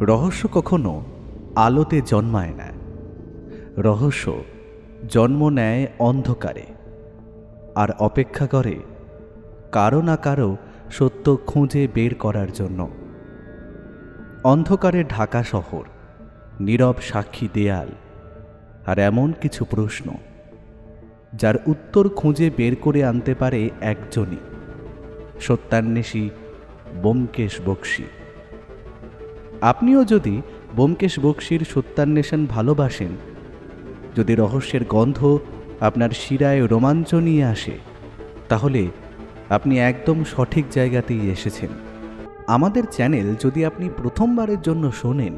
রহস্য কখনো আলোতে জন্মায় না, রহস্য জন্ম নেয় অন্ধকারে আর অপেক্ষা করে কারো না কারো সত্য খুঁজে বের করার জন্য। অন্ধকারে ঢাকা শহর, নীরব সাক্ষী দেয়াল, আর এমন কিছু প্রশ্ন যার উত্তর খুঁজে বের করে আনতে পারে একজনই, সত্যান্বেষী ব্যোমকেশ বক্সী। আপনিও যদি ব্যোমকেশ বক্সীর সত্যান্বেষণ ভালোবাসেন, যদি রহস্যের গন্ধ আপনার শিরায় রোমাঞ্চ নিয়ে আসে, তাহলে আপনি একদম সঠিক জায়গাতেই এসেছেন। আমাদের চ্যানেল যদি আপনি প্রথমবারের জন্য শোনেন,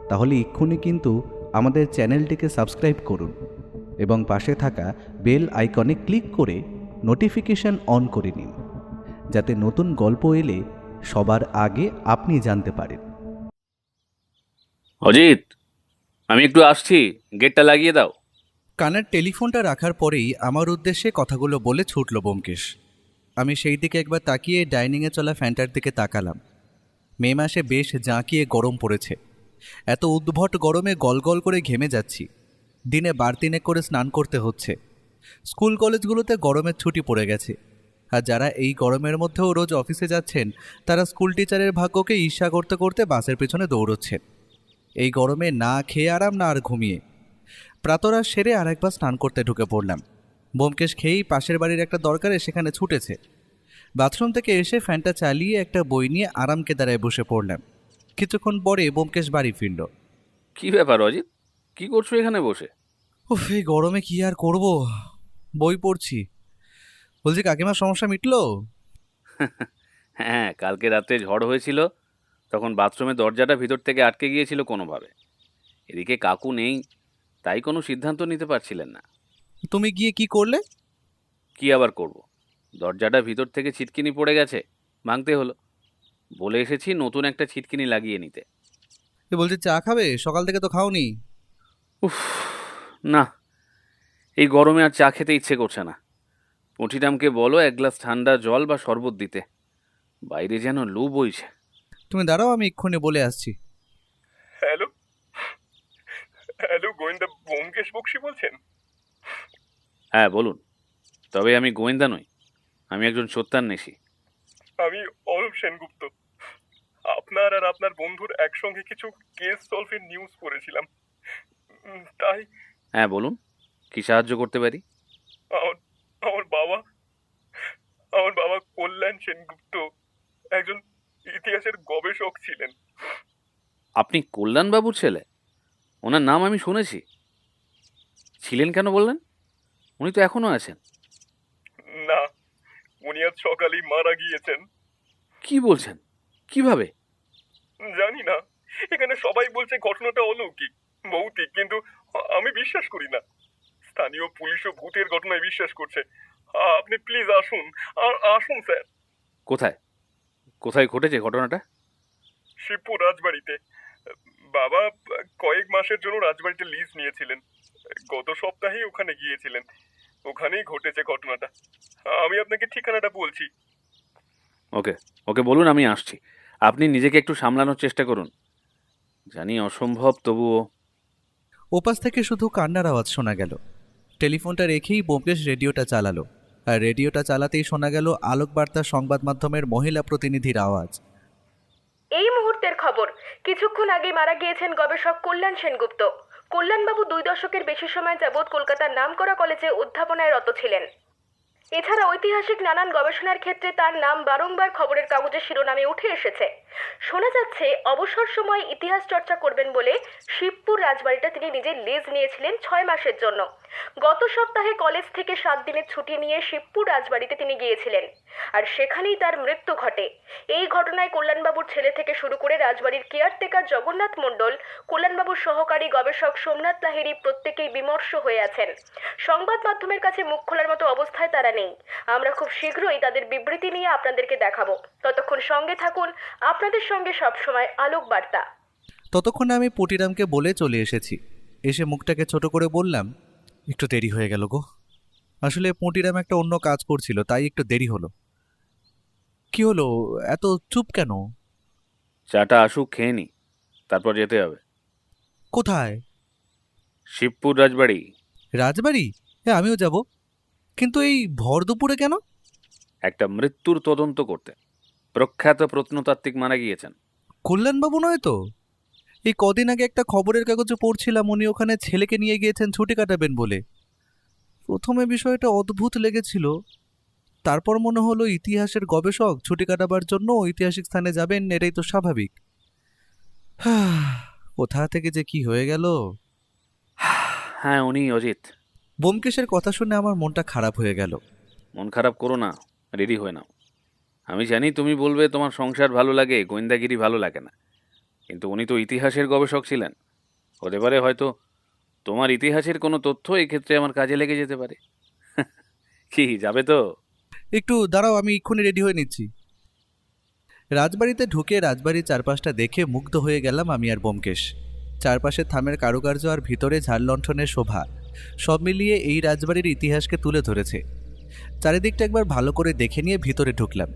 তাহলে এক্ষুনি কিন্তু আমাদের চ্যানেলটিকে সাবস্ক্রাইব করুন এবং পাশে থাকা বেল আইকনে ক্লিক করে নোটিফিকেশন অন করে নিন, যাতে নতুন গল্প এলে সবার আগে আপনি জানতে পারেন। অজিত, আমি একটু আসছি, গেটটা লাগিয়ে দাও। কানের টেলিফোনটা রাখার পরেই আমার উদ্দেশ্যে কথাগুলো বলে ছুটল ব্যোমকেশ। আমি সেই দিকে একবার তাকিয়ে ডাইনিংয়ে চলা ফ্যানটার দিকে তাকালাম। মে মাসে বেশ জাঁকিয়ে গরম পড়েছে। এত উদ্ভট গরমে গলগল করে ঘেমে যাচ্ছি। দিনে বার তিনেক করে স্নান করতে হচ্ছে। স্কুল কলেজগুলোতে গরমের ছুটি পড়ে গেছে, আর যারা এই গরমের মধ্যেও রোজ অফিসে যাচ্ছেন, তারা স্কুল টিচারের ভাগ্যকে ঈর্ষা করতে করতে বাসের পেছনে দৌড়চ্ছেন। এই গরমে না খেয়ে আরাম না আর ঘুমিয়ে প্রাতরা সেরে আর একবার স্নান করতে ঢুকে পড়লাম। ব্যোমকেশ খেয়েই পাশের বাড়ির একটা দরকারে সেখানে ছুটেছে। বাথরুম থেকে এসে ফ্যানটা চালিয়ে একটা বই নিয়ে আরাম কেদারায় বসে পড়লাম। কিছুক্ষণ পরে ব্যোমকেশ বাড়ি ফিরল। কি ব্যাপার অজিত, কি করছো এখানে বসে? উফ, এই গরমে কি আর করব, বই পড়ছি। বলছি, কাকিমার সমস্যা মিটলো? হ্যাঁ, কালকে রাতে ঝড় হয়েছিল, তখন বাথরুমের দরজাটা ভিতর থেকে আটকে গিয়েছিল কোনোভাবে। এদিকে কাকু নেই, তাই কোনো সিদ্ধান্ত নিতে পারছিলেন না। তুমি গিয়ে কি করলে? কি আবার করব, দরজাটা ভিতর থেকে ছিটকিনি পড়ে গেছে, ভাঙতে হলো। বলে এসেছি নতুন একটা ছিটকিনি লাগিয়ে নিতে। বলছি, চা খাবে? সকাল থেকে তো খাওনি। উফ, না, এই গরমে আর চা খেতে ইচ্ছে করছে না। পুঁটিরামকে বলো এক গ্লাস ঠান্ডা জল বা শরবত দিতে, বাইরে যেন লু বইছে। তুমি দাঁড়াও, আমি এক্ষুনি বলে আসছি। হ্যালো হ্যালো, গোয়েন্দা ব্যোমকেশ বক্সী বলছেন? হ্যাঁ বলুন, তবে আমি গোয়েন্দা নই, আমি একজন সত্যান্বেষী। আমি অরূপ সেনগুপ্ত। আপনার আর আপনার বন্ধুর একসঙ্গে কিছু কেস সলভের নিউজ পড়েছিলাম, তাই হ্যাঁ বলুন, কি সাহায্য করতে পারি? আমার আমার বাবা আমার বাবা কল্যাণ সেনগুপ্ত একজন ইতিহাসের গবেষক ছিলেন। আপনি কল্যাণবাবুর ছেলে? ওনার নাম আমি শুনেছি। ছিলেন কেন বললেন? উনি তো এখনো আছেন। না, উনি আজ সকালেই মারা গিয়েছেন। কি বলছেন? কিভাবে? জানি না, এখানে সবাই বলছে ঘটনাটা অলৌকিক, ভৌতিক, কিন্তু আমি বিশ্বাস করি না। স্থানীয় পুলিশও ভূতের ঘটনায় বিশ্বাস করছে। আপনি প্লিজ আসুন, আসুন স্যার। কোথায় কোথায় ঘটেছে ঘটনাটা? শিবপুর রাজবাড়িতে। বাবা কয়েক মাসের জন্য রাজবাড়িতে লিজ নিয়েছিলেন, গত সপ্তাহেই ওখানে গিয়েছিলেন। ওখানেই ঘটেছে ঘটনাটা। আমি আপনাকে ঠিকানাটা বলছি। ওকে ওকে বলুন, আমি আসছি। আপনি নিজেকে একটু সামলানোর চেষ্টা করুন, জানি অসম্ভব, তবুও। ওপাশ থেকে শুধু কান্নার আওয়াজ শোনা গেল। টেলিফোনটা রেখেই ব্যোমকেশ রেডিওটা চালালো, আর রেডিওটা চালাতেই শোনা গেল আলোকবার্তা সংবাদ মাধ্যমের মহিলা প্রতিনিধির আওয়াজ। এই মুহূর্তের খবর, কিছুক্ষণ আগে মারা গিয়েছেন গবেষক কল্যাণ সেনগুপ্ত। কল্যাণবাবু 2 দশকের বেশি সময় যাবৎ কলকাতার নামকরা কলেজে অধ্যাপনায় রত ছিলেন। এছাড়া ঐতিহাসিক নানান গবেষণার ক্ষেত্রে তার নাম বারংবার খবরের কাগজের শিরোনামে উঠে এসেছে। শোনা যাচ্ছে অবসর সময় ইতিহাস চর্চা করবেন বলে শিবপুর রাজবাড়িটা তিনি নিজের লিজ নিয়েছিলেন 6 মাসের জন্য। গত সপ্তাহে কলেজ থেকে 7 দিনের ছুটি নিয়ে শিবপুর রাজবাড়িতে তিনি গিয়েছিলেন, আর সেখানেই তার মৃত্যু ঘটে। এই ঘটনায় কল্যাণবাবুর ছেলে থেকে শুরু করে রাজবাড়ির কেয়ারটেকার জগন্নাথ মণ্ডল, কল্যাণবাবুর সহকারী গবেষক সোমনাথ লাহিড়ী প্রত্যেকেই বিমর্ষ হয়ে আছেন। সংবাদ মাধ্যমের কাছে মুখ খোলার মতো অবস্থায় তারা নেই। আমরা খুব শীঘ্রই তাদের বিবৃতি নিয়ে আপনাদেরকে দেখাবো। ততক্ষণ সঙ্গে থাকুন, আপনাদের সঙ্গে সবসময় আলোক বার্তা। ততক্ষণে আমি পুটিরামকে বলে চলে এসেছি। এসে মুখটাকে ছোট করে বললাম, একটু দেরি হয়ে গেল গো। আসলে পুটিরাম একটা অন্য কাজ করছিল, তাই একটু দেরি হলো। কি হলো, এত চুপ কেন? চাটা আসুক, খেয়ে নি। তারপর যেতে হবে কোথায়? শিবপুর রাজবাড়ি। রাজবাড়ি? হ্যাঁ, আমিও যাব, কিন্তু এই ভর দুপুরে কেন? একটা মৃত্যুর তদন্ত করতে। প্রখ্যাত প্রত্নতাত্ত্বিক মারা গিয়েছেন। কল্যাণবাবু নয় তো? এই কদিন আগে একটা খবরের কাগজে পড়ছিলাম উনি ওখানে ছেলেকে নিয়ে গিয়েছেন ছুটি কাটাবেন বলে। প্রথমে বিষয়টা অদ্ভুত লেগেছিল, তারপর মনে হলো ইতিহাসের গবেষক ছুটি কাটাবার জন্য ঐতিহাসিক স্থানে যাবেন, এটাই তো স্বাভাবিক। কোথা থেকে যে কি হয়ে গেল! হ্যাঁ, উনি অজিত। ব্যোমকেশের কথা শুনে আমার মনটা খারাপ হয়ে গেল। মন খারাপ করো না, রেডি হয়ে নাও। আমি জানি তুমি বলবে তোমার সংসার ভালো লাগে, গোয়েন্দাগিরি ভালো লাগে না, কিন্তু উনি তো ইতিহাসের গবেষক ছিলেন। হতে পারে হয়তো তোমার ইতিহাসের কোনো তথ্য এই ক্ষেত্রে আমার কাজে লেগে যেতে পারে। কি, যাবে তো? একটু দাঁড়াও, আমি এক্ষুনি রেডি হয়ে নিচ্ছি। রাজবাড়িতে ঢুকে রাজবাড়ির চারপাশটা দেখে মুগ্ধ হয়ে গেলাম আমি আর ব্যোমকেশ। চারপাশে থামের কারুকার্য আর ভিতরে ঝাড়লণ্ঠনের শোভা, সব মিলিয়ে এই রাজবাড়ির ইতিহাসকে তুলে ধরেছে। চারিদিকটা একবার ভালো করে দেখে নিয়ে ভিতরে ঢুকলাম।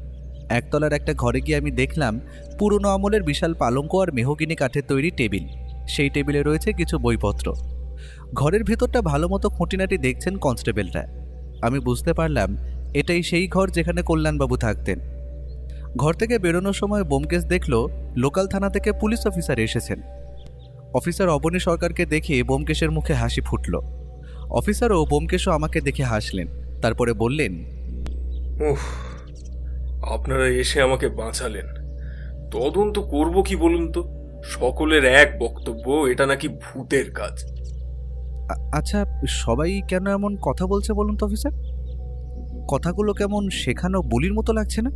একতলার একটা ঘরে গিয়ে আমি দেখলাম পুরনো আমলের বিশাল পালঙ্ক আর মেহগিনি কাঠের তৈরি টেবিল। সেই টেবিলে রয়েছে কিছু বইপত্র। ঘরের ভেতরটা ভালো মতো খুঁটিনাটি দেখছেন কনস্টেবলরা। আমি বুঝতে পারলাম এটাই সেই ঘর যেখানে কল্যাণবাবু থাকতেন। ঘর থেকে বেরোনোর সময় ব্যোমকেশ দেখল লোকাল থানা থেকে পুলিশ অফিসার এসেছেন। অফিসার অবনী সরকারকে দেখে ব্যোমকেশের মুখে হাসি ফুটল। অফিসারও ব্যোমকেশও আমাকে দেখে হাসলেন, তারপরে বললেন, উফ, আপনারা এসে আমাকে বাঁচালেন। তদন্ত করব কি বলুন তো? সকলের এক বক্তব্য, এটা নাকি ভূতের কাজ। আচ্ছা, সবাই কেন এমন কথা বলছে বলুন তো অফিসার? কথাগুলো কেমন শেখানো বলির মতো লাগছে না?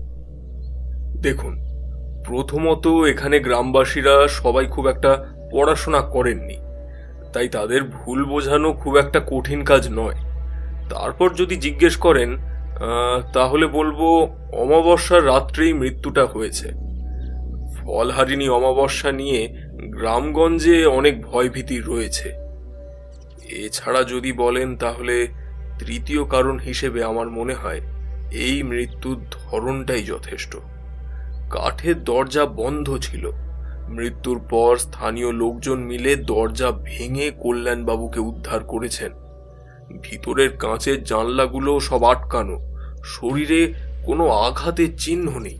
দেখুন, প্রথমত এখানে গ্রামবাসীরা সবাই খুব একটা পড়াশোনা করেননি, তাই তাদের ভুল বোঝানো খুব একটা কঠিন কাজ নয়। তারপর যদি জিজ্ঞেস করেন তাহলে বলবো অমাবস্যার রাত্রেই মৃত্যুটা হয়েছে। ফলহারিণী অমাবস্যা নিয়ে গ্রামগঞ্জে অনেক ভয়ভীতি রয়েছে। এছাড়া যদি বলেন তাহলে তৃতীয় কারণ হিসেবে আমার মনে হয় এই মৃত্যুর ধরনটাই যথেষ্ট। কাঠের দরজা বন্ধ ছিল। মৃত্যুর পর স্থানীয় লোকজন মিলে দরজা ভেঙে কল্যাণবাবুকে উদ্ধার করেছেন। ভিতরের কাঁচের জানলাগুলো সব আটকানো, শরীরে কোনো আঘাতের চিহ্ন নেই।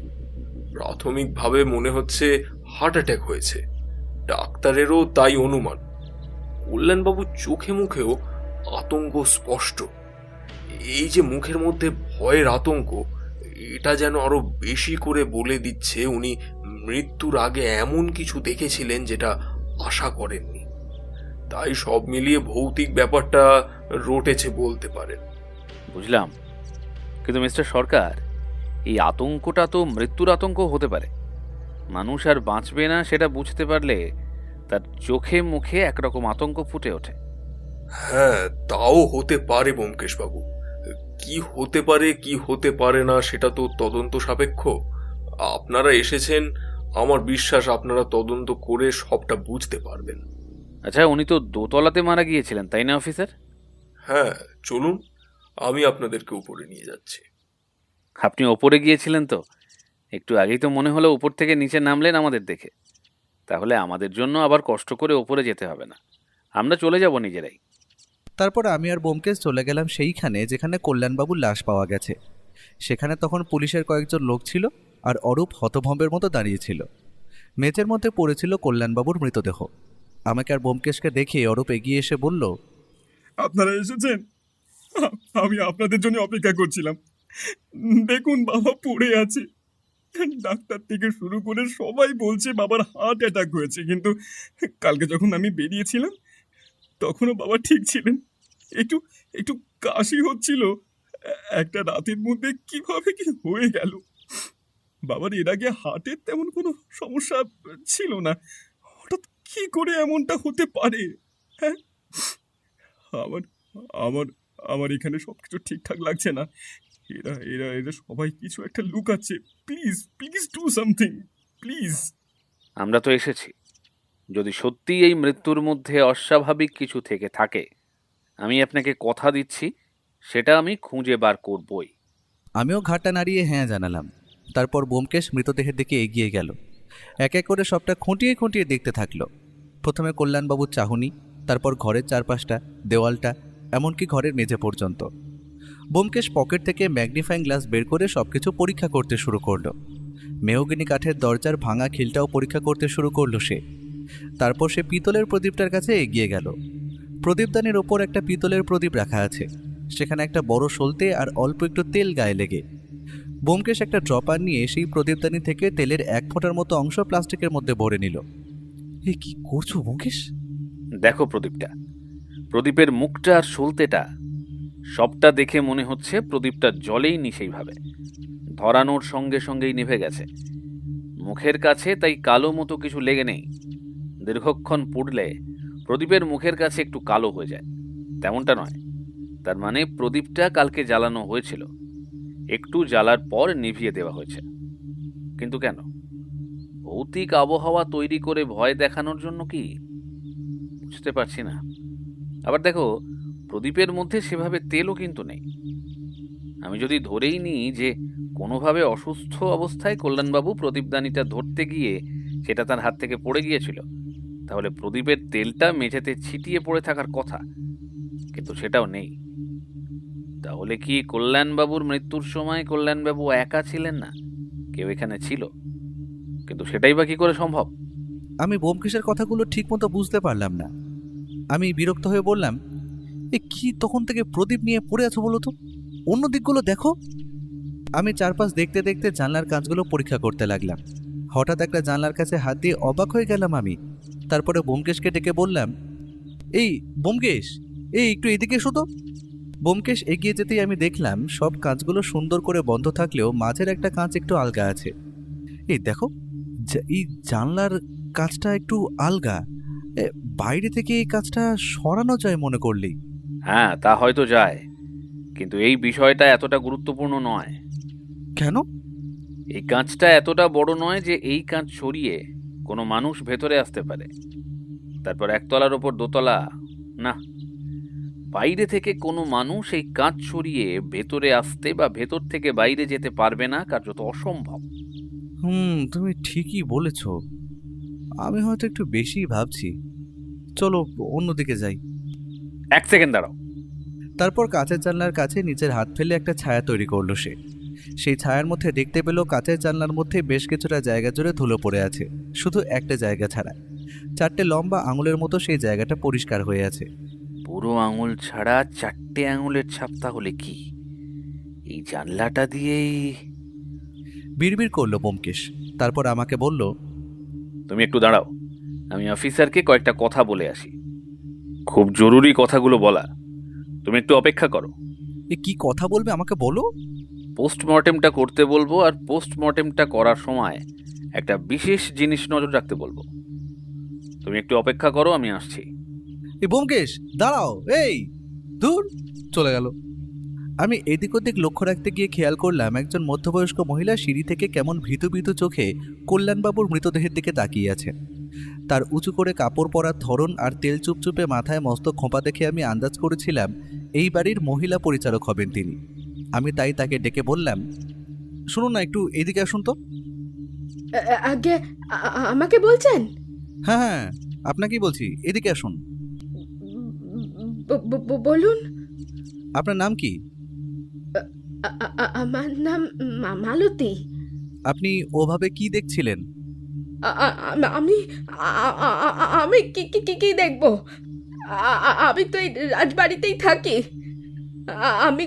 প্রাথমিকভাবে মনে হচ্ছে হার্ট অ্যাটাক হয়েছে। ডাক্তারেরও তাই অনুমান। কল্যাণবাবুর চোখে মুখেও আতঙ্ক স্পষ্ট। এই যে মুখের মধ্যে ভয়ের আতঙ্ক, এটা যেন আরো বেশি করে বলে দিচ্ছে উনি মৃত্যুর আগে এমন কিছু দেখেছিলেন যেটা আশা করেননি। তাই সব মিলিয়ে ভৌতিক ব্যাপারটা রটেছে বলতে পারেন। বুঝলাম, কিন্তু মিস্টার সরকার, এই আতঙ্কটা তো মৃত্যুর আতঙ্ক হতে পারে। মানুষ আর বাঁচবে না সেটা বুঝতে পারলে তার চোখে মুখে একরকম আতঙ্ক ফুটে ওঠে। হ্যাঁ, তাও হতে পারে ব্যোমকেশ বাবু। কি হতে পারে কি হতে পারে না সেটা তো তদন্ত সাপেক্ষ। আপনারা এসেছেন, আমার বিশ্বাস আপনারা তদন্ত করে সবটা বুঝতে পারবেন। আচ্ছা, উনি তো দোতলাতে মারা গিয়েছিলেন, তাই না অফিসার? হ্যাঁ, চলুন, আমি আপনাদেরকে উপরে নিয়ে যাচ্ছি। আপনি ওপরে গিয়েছিলেন তো? একটু আগেই তো মনে হলো উপর থেকে নিচে নামলেন আমাদের দেখে। তাহলে আমাদের জন্য আবার কষ্ট করে ওপরে যেতে হবে না, আমরা চলে যাব নিজেরাই। তারপর আমি আর ব্যোমকেশ চলে গেলাম সেইখানে যেখানে কল্যাণবাবুর লাশ পাওয়া গেছে। সেখানে তখন পুলিশের কয়েকজন লোক ছিল, আর অরূপ হতভম্বের মতো দাঁড়িয়েছিল। মেঝের মধ্যে পড়েছিল কল্যাণবাবুর মৃতদেহ। আমাকে আর ব্যোমকেশকে দেখে অরূপ এগিয়ে এসে বলল, আপনারা এসেছেন? আমি আপনাদের জন্য অপেক্ষা করছিলাম। দেখুন, বাবা পড়ে আছে। ডাক্তার থেকে শুরু করে সবাই বলছে বাবার হার্ট অ্যাটাক হয়েছে, কিন্তু কালকে যখন আমি বেরিয়েছিলাম তখনও বাবা ঠিক ছিলেন। একটু একটু কাশি হচ্ছিল। একটা রাতের মধ্যে কিভাবে কি হয়ে গেল! বাবার এর আগে হার্টের তেমন কোনো সমস্যা ছিল না, হঠাৎ কি করে এমনটা হতে পারে? হ্যাঁ, আমার আমার আমার এখানে সবকিছু ঠিকঠাক লাগছে না। এরা এরা এরা সবাই কিছু একটা লুকাচ্ছে। Please please do something, please. আমরা তো এসেছি, যদি সত্যি এই মৃত্যুর মধ্যে অস্বাভাবিক কিছু থেকে থাকে, আমি আপনাকে কথা দিচ্ছি সেটা আমি খুঁজে বার করবই। আমিও ঘাটটা নাড়িয়ে হ্যাঁ জানালাম। তারপর ব্যোমকেশ মৃতদেহের দিকে এগিয়ে গেল। এক এক করে সবটা খুঁটিয়ে খুঁটিয়ে দেখতে থাকলো। প্রথমে কল্যাণবাবুর চাহনি, তারপর ঘরের চারপাশটা, দেওয়ালটা, এমনকি ঘরের মেঝে পর্যন্ত। ব্যোমকেশ পকেট থেকে ম্যাগনিফাইং গ্লাস বের করে সবকিছু পরীক্ষা করতে শুরু করলো। মেহগিনি কাঠের দরজার ভাঙা খিলটাও পরীক্ষা করতে শুরু করলো সে। তারপর সে পিতলের প্রদীপটার কাছে এগিয়ে গেল। প্রদীপদানির ওপর একটা পিতলের প্রদীপ রাখা আছে, সেখানে একটা বড় সলতে আর অল্প একটু তেল গায়ে লেগে। ব্যোমকেশ একটা ড্রপার নিয়ে সেই প্রদীপদানি থেকে তেলের 1 ফোঁটার মতো অংশ প্লাস্টিকের মধ্যে ভরে নিল। এ কি করছো ব্যোমকেশ? দেখো প্রদীপটা, প্রদীপের মুখটা আর সলতেটা সবটা দেখে মনে হচ্ছে প্রদীপটা জলেই নি, সেইভাবে ধরানোর সঙ্গে সঙ্গেই নিভে গেছে। মুখের কাছে তাই কালো মতো কিছু লেগে নেই। দীর্ঘক্ষণ পুড়লে প্রদীপের মুখের কাছে একটু কালো হয়ে যায়, তেমনটা নয়। তার মানে প্রদীপটা কালকে জ্বালানো হয়েছিল, একটু জ্বালার পর নিভিয়ে দেওয়া হয়েছে। কিন্তু কেন? ভৌতিক আবহাওয়া তৈরি করে ভয় দেখানোর জন্য কি? বুঝতে পারছি না। আবার দেখো, প্রদীপের মধ্যে সেভাবে তেলও কিন্তু নেই। আমি যদি ধরেই নিই যে কোনোভাবে অসুস্থ অবস্থায় কল্যাণবাবু প্রদীপদানিটা ধরতে গিয়ে সেটা তার হাত থেকে পড়ে গিয়েছিল, তাহলে প্রদীপের তেলটা মেঝেতে ছিটিয়ে পড়ে থাকার কথা, কিন্তু সেটাও নেই। তাহলে কি কল্যাণবাবুর মৃত্যুর সময় কল্যাণবাবু একা ছিলেন না, কেউ এখানে ছিল? কিন্তু সেটাই বা কি করে সম্ভব? আমি ব্যোমকেশের কথাগুলো ঠিকমতো বুঝতে পারলাম না। আমি বিরক্ত হয়ে বললাম, এ কি তখন থেকে প্রদীপ নিয়ে পড়ে আছো বলো তো? অন্য দিকগুলো দেখো। আমি চারপাশ দেখতে দেখতে জানলার কাঁচগুলো পরীক্ষা করতে লাগলাম। হঠাৎ একটা জানলার কাছে হাত দিয়ে অবাক হয়ে গেলাম আমি। তারপরে ব্যোমকেশকে ডেকে বললাম, এই ব্যোমকেশ, এই একটু এদিকে এসো তো। ব্যোমকেশ এগিয়ে যেতেই আমি দেখলাম সব কাঁচগুলো সুন্দর করে বন্ধ থাকলেও মাঝের একটা কাঁচ একটু আলগা আছে। এই দেখো, এই জানলার কাঁচটা একটু আলগা। বাইরে থেকে এই কাঁচটা সরানো যায় মনে করলেই। হ্যাঁ, তা হয়তো যায়, কিন্তু এই বিষয়টা এতটা গুরুত্বপূর্ণ নয়। কেন? এই কাঁচটা এতটা বড় নয় যে এই কাঁচ সরিয়ে কোনো মানুষ ভেতরে আসতে পারে, তারপর একতলার ওপর দোতলা। না, বাইরে থেকে কোনো মানুষ এই কাঁচ সরিয়ে ভেতরে আসতে বা ভেতর থেকে বাইরে যেতে পারবে না, কার্যত অসম্ভব। তুমি ঠিকই বলেছ। আমি হয়তো একটু বেশি ভাবছি। চলো অন্যদিকে যাই। 1 সেকেন্ড দাঁড়াও। তারপর কাঁচের জানলার কাছে নিচের হাত ফেলে একটা ছায়া তৈরি করলো সে। সেই ছায়ার মধ্যে দেখতে পেল কাঁচের জানলার মধ্যে বেশ কিছুটা জায়গা জুড়ে ধুলো পড়ে আছে, শুধু একটা জায়গা ছাড়া। 4টে লম্বা আঙুলের মতো সেই জায়গাটা পরিষ্কার হয়ে আছে। পুরো আঙুল ছাড়া 4টে আঙুলের ছাপ তাহলে কি এই জানলাটা দিয়েই? বিড়বিড় করলো ব্যোমকেশ। তারপর আমাকে বলল, তুমি একটু দাঁড়াও, আমি অফিসারকে কয়েকটা কথা বলে আসি। খুব জরুরি কথাগুলো বলা, তুমি একটু অপেক্ষা করো। এ কি কথা বলবে আমাকে বলো। পোস্টমর্টেমটা করতে বলবো, আর পোস্টমর্টেমটা করার সময় একটা বিশেষ জিনিস নজর রাখতে বলবো। তুমি একটু অপেক্ষা করো, আমি আসছি। এই ব্যোমকেশ দাঁড়াও, এই দূর চলে গেল। আমি এদিক ওদিক লক্ষ্য রাখতে গিয়ে খেয়াল করলাম একজন মধ্যবয়স্ক মহিলা সিঁড়ি থেকে কেমন ভীতু ভীতু চোখে কল্যাণবাবুর মৃতদেহের দিকে তাকিয়ে আছেন। তার উঁচু করে কাপড় পরার ধরন আর তেল চুপচুপে মাথায় মস্ত খোঁপা দেখে আমি আন্দাজ করেছিলাম এই বাড়ির মহিলা পরিচারক হবেন তিনি। আমি তাই তাকে ডেকে বললাম, শুনুন না, একটু এদিকে আসুন তো। আগে আমাকে বলছেন? হ্যাঁ হ্যাঁ, আপনাকেই বলছি, এদিকে আসুন। বলুন। আপনার নাম কি? আমার নাম মালতী। আপনি ওভাবে কি দেখছিলেন? আমি আমি কি কি কি কি দেখবো? আমি তো এই রাজবাড়িতেই থাকি। আমি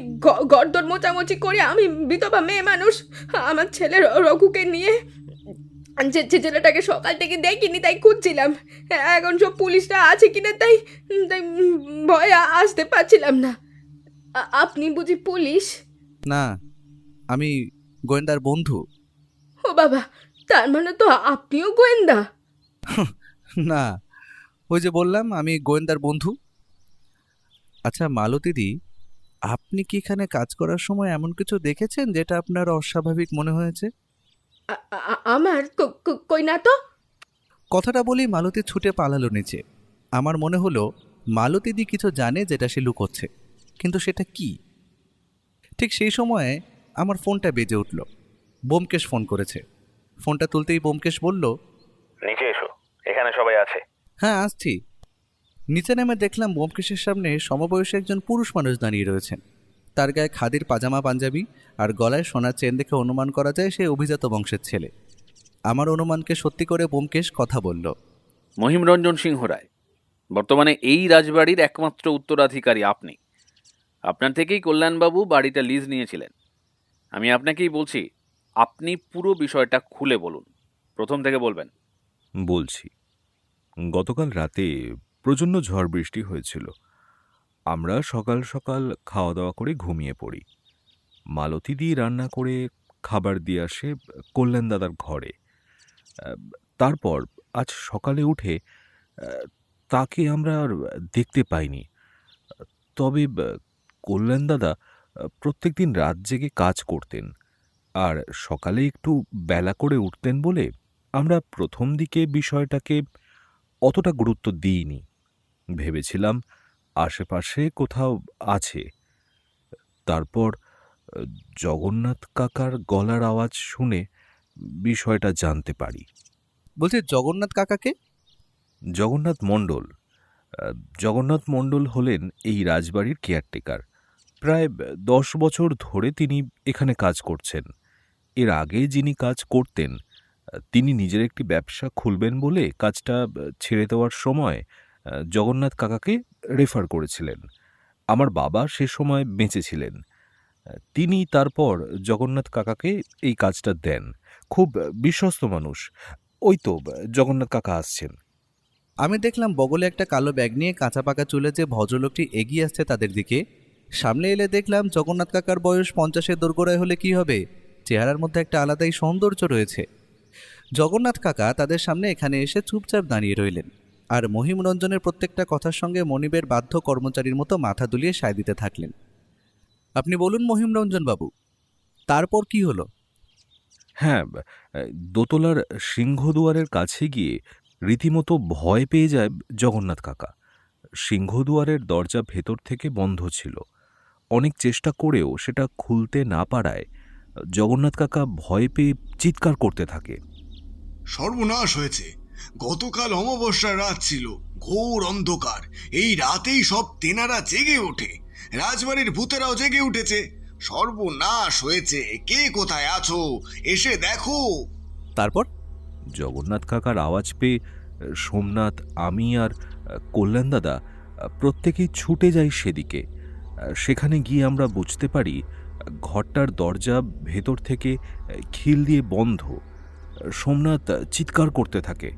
গর্দন মোচামুচি করে, আমি বিধবা মেয়ে মানুষ। আমার ছেলে রঘুকে নিয়ে যে ছেলেটাকে সকাল থেকে দেখিনি, তাই খুঁজছিলাম। এখন সব পুলিশরা আছে কিনা তাই তাই ভয়ে আসতে পারছিলাম না। আপনি বুঝি পুলিশ? না, আমি গোয়েন্দার বন্ধু। ও বাবা, তার মানে তো আপনিও গোয়েন্দা? না, ওই যে বললাম আমি গোয়েন্দার বন্ধু। আচ্ছা মালতীদি, আপনি কি এখানে কাজ করার সময় এমন কিছু দেখেছেন যেটা আপনার অস্বাভাবিক মনে হয়েছে? আমার কই না তো। কথাটা বলেই মালতী ছুটে পালালো নিচে। আমার মনে হলো মালতীদি কিছু জানে যেটা সে লুকোচ্ছে, কিন্তু সেটা কি? ঠিক সেই সময়ে আমার ফোনটা বেজে উঠল। ব্যোমকেশ ফোন করেছে। ফোনটা তুলতেই ব্যোমকেশ বলল, নিচে এসো, এখানে সবাই আছে। হ্যাঁ আসছি। নিচে নেমে দেখলাম ব্যোমকেশের সামনে সমবয়সী একজন পুরুষ মানুষ দাঁড়িয়ে রয়েছেন। তার গায়ে খাদির পাজামা পাঞ্জাবি আর গলায় সোনার চেন দেখে অনুমান করা যায় সে অভিজাত বংশের ছেলে। আমার অনুমানকে সত্যি করে ব্যোমকেশ কথা বলল, মহিমরঞ্জন সিংহ রায়, বর্তমানে এই রাজবাড়ির একমাত্র উত্তরাধিকারী আপনি। আপনার থেকেই কল্যাণবাবু বাড়িটা লিজ নিয়েছিলেন। আমি আপনাকেই বলছি, আপনি পুরো বিষয়টা খুলে বলুন, প্রথম থেকে বলবেন। বলছি, গতকাল রাতে প্রচণ্ড ঝড় বৃষ্টি হয়েছিল। আমরা সকাল সকাল খাওয়া দাওয়া করে ঘুমিয়ে পড়ি। মালতী দিয়ে রান্না করে খাবার দিয়ে আসে কল্যাণ দাদার ঘরে। তারপর আজ সকালে উঠে তাকে আমরা আর দেখতে পাইনি। তবে কল্যাণ দাদা প্রত্যেকদিন রাত জেগে কাজ করতেন আর সকালে একটু বেলা করে উঠতেন বলে আমরা প্রথম দিকে বিষয়টাকে অতটা গুরুত্ব দিইনি। ভেবেছিলাম আশেপাশে কোথাও আছে। তারপর জগন্নাথ কাকার গলার আওয়াজ শুনে বিষয়টা জানতে পারি। বলছে জগন্নাথ কাকাকে? জগন্নাথ মণ্ডল। জগন্নাথ মণ্ডল হলেন এই রাজবাড়ির কেয়ারটেকার। প্রায় 10 বছর ধরে তিনি এখানে কাজ করছেন। এর আগে যিনি কাজ করতেন তিনি নিজের একটি ব্যবসা খুলবেন বলে কাজটা ছেড়ে দেওয়ার সময় জগন্নাথ কাকাকে রেফার করেছিলেন। আমার বাবা সে সময় বেঁচে ছিলেন। তিনি তারপর জগন্নাথ কাকাকে এই কাজটা দেন। খুব বিশ্বস্ত মানুষ। ওই তো জগন্নাথ কাকা আসছেন। আমি দেখলাম বগলে একটা কালো ব্যাগ নিয়ে কাঁচা পাকা চুলে যে ভদ্রলোকটি এগিয়ে আসছে তাদের দিকে। সামনে এলে দেখলাম জগন্নাথ কাকার বয়স 50-এর দোরগোড়ায় হলে কি হবে, চেহারার মধ্যে একটা আলাদাই সৌন্দর্য রয়েছে। জগন্নাথ কাকা তাদের সামনে এখানে এসে চুপচাপ দাঁড়িয়ে রইলেন আর মহিমরঞ্জনের প্রত্যেকটা কথার সঙ্গে মনিবের বাধ্য কর্মচারীর মতো মাথা দুলিয়ে সায় দিতে থাকলেন। আপনি বলুন মহিমরঞ্জন বাবু, তারপর কি হলো? হ্যাঁ, দোতলার সিংহদুয়ারের কাছে গিয়ে রীতিমতো ভয় পেয়ে যায় জগন্নাথ কাকা। সিংহদুয়ারের দরজা ভেতর থেকে বন্ধ ছিল। অনেক চেষ্টা করেও সেটা খুলতে না পারায় জগন্নাথ কাকা ভয় পেয়ে চিৎকার করতে থাকে। সর্বনাশ হয়েছে। গতকাল অমাবস্যার রাত ছিল, ঘোর অন্ধকার। এই রাতেই সব তেনারা জেগে ওঠে, রাজবাড়ির ভূতেরাও জেগে উঠেছে। সর্বনাশ হয়েছে। কে কোথায় আছো, এসে দেখো। তারপর? জগন্নাথ কাকার আওয়াজ পেয়ে সোমনাথ, আমি আর কল্যাণ দাদা প্রত্যেকেই ছুটে যাই সেদিকে। সেখানে গিয়ে আমরা বুঝতে পারি ঘরটার দরজা ভেতর থেকে খিল দিয়ে বন্ধ। সোমনাথ চিৎকার করতে থাকে,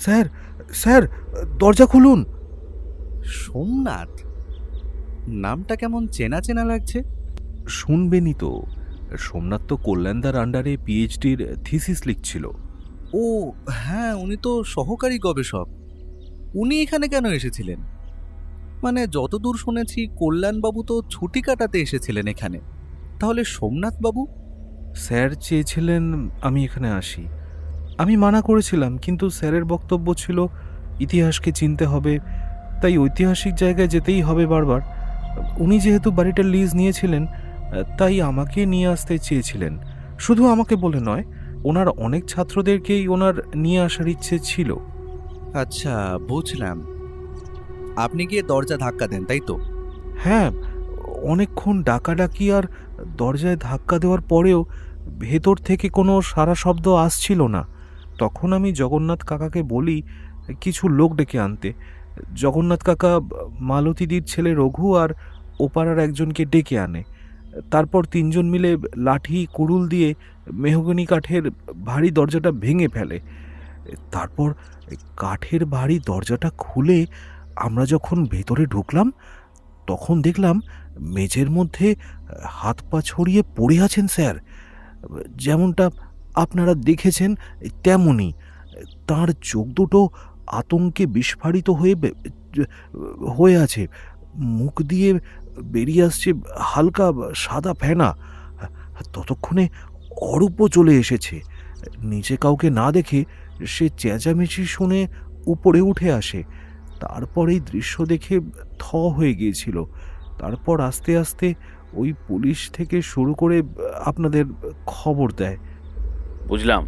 স্যার স্যার দরজা খুলুন। সোমনাথ নামটা কেমন চেনা চেনা লাগছে। শুনবেনই তো, সোমনাথ তো কল্যাণদার আন্ডারে পিএইচডির থিসিস লিখছিল। ও হ্যাঁ, উনি তো সহকারী গবেষক। উনি এখানে কেন এসেছিলেন? মানে যতদূর শুনেছি কল্যাণবাবু তো ছুটি কাটাতে এসেছিলেন এখানে, তাহলে সোমনাথ বাবু? স্যার চেয়েছিলেন আমি এখানে আসি। আমি মানা করেছিলাম, কিন্তু স্যারের বক্তব্য ছিল ইতিহাসকে চিনতে হবে, তাই ঐতিহাসিক জায়গায় যেতেই হবে বারবার। উনি যেহেতু বাড়িটা লিজ নিয়েছিলেন তাই আমাকে নিয়ে আসতে চেয়েছিলেন। শুধু আমাকে বলে নয়, ওনার অনেক ছাত্রদেরকেই ওনার নিয়ে আসার ইচ্ছে ছিল। আচ্ছা বুঝলাম। আপনি গিয়ে দরজা ধাক্কা দেন, তাই তো? হ্যাঁ, অনেকক্ষণ ডাকাডাকি আর দরজায় ধাক্কা দেওয়ার পরেও ভেতর থেকে কোনো সারা শব্দ আসছিল না। তখন আমি জগন্নাথ কাকাকে বলি কিছু লোক ডেকে আনতে। জগন্নাথ কাকা মালতীদির ছেলে রঘু আর ওপাড়ার একজনকে ডেকে আনে। তারপর 3 জন মিলে লাঠি কুড়ুল দিয়ে মেহগনি কাঠের ভারী দরজাটা ভেঙে ফেলে। তারপর কাঠের ভারী দরজাটা খুলে আমরা যখন ভেতরে ঢুকলাম তখন দেখলাম মেঝের মধ্যে হাত পা ছড়িয়ে পড়ে আছেন স্যার। যেমনটা আপনারা দেখেছেন তেমনই। তার চোখ দুটো আতঙ্কে বিস্ফারিত হয়ে আছে। মুখ দিয়ে বেরিয়ে আসছে হালকা সাদা ফেনা। ততক্ষণে অরূপও চলে এসেছে। নিচে কাউকে না দেখে সে চেঁচামেচি শুনে উপরে উঠে আসে। তারপর এই দৃশ্য দেখে থ হয়ে গিয়েছিল। তারপর আস্তে আস্তে ওই পুলিশ থেকে শুরু করে আপনাদের খবর দেয়। বুঝলাম,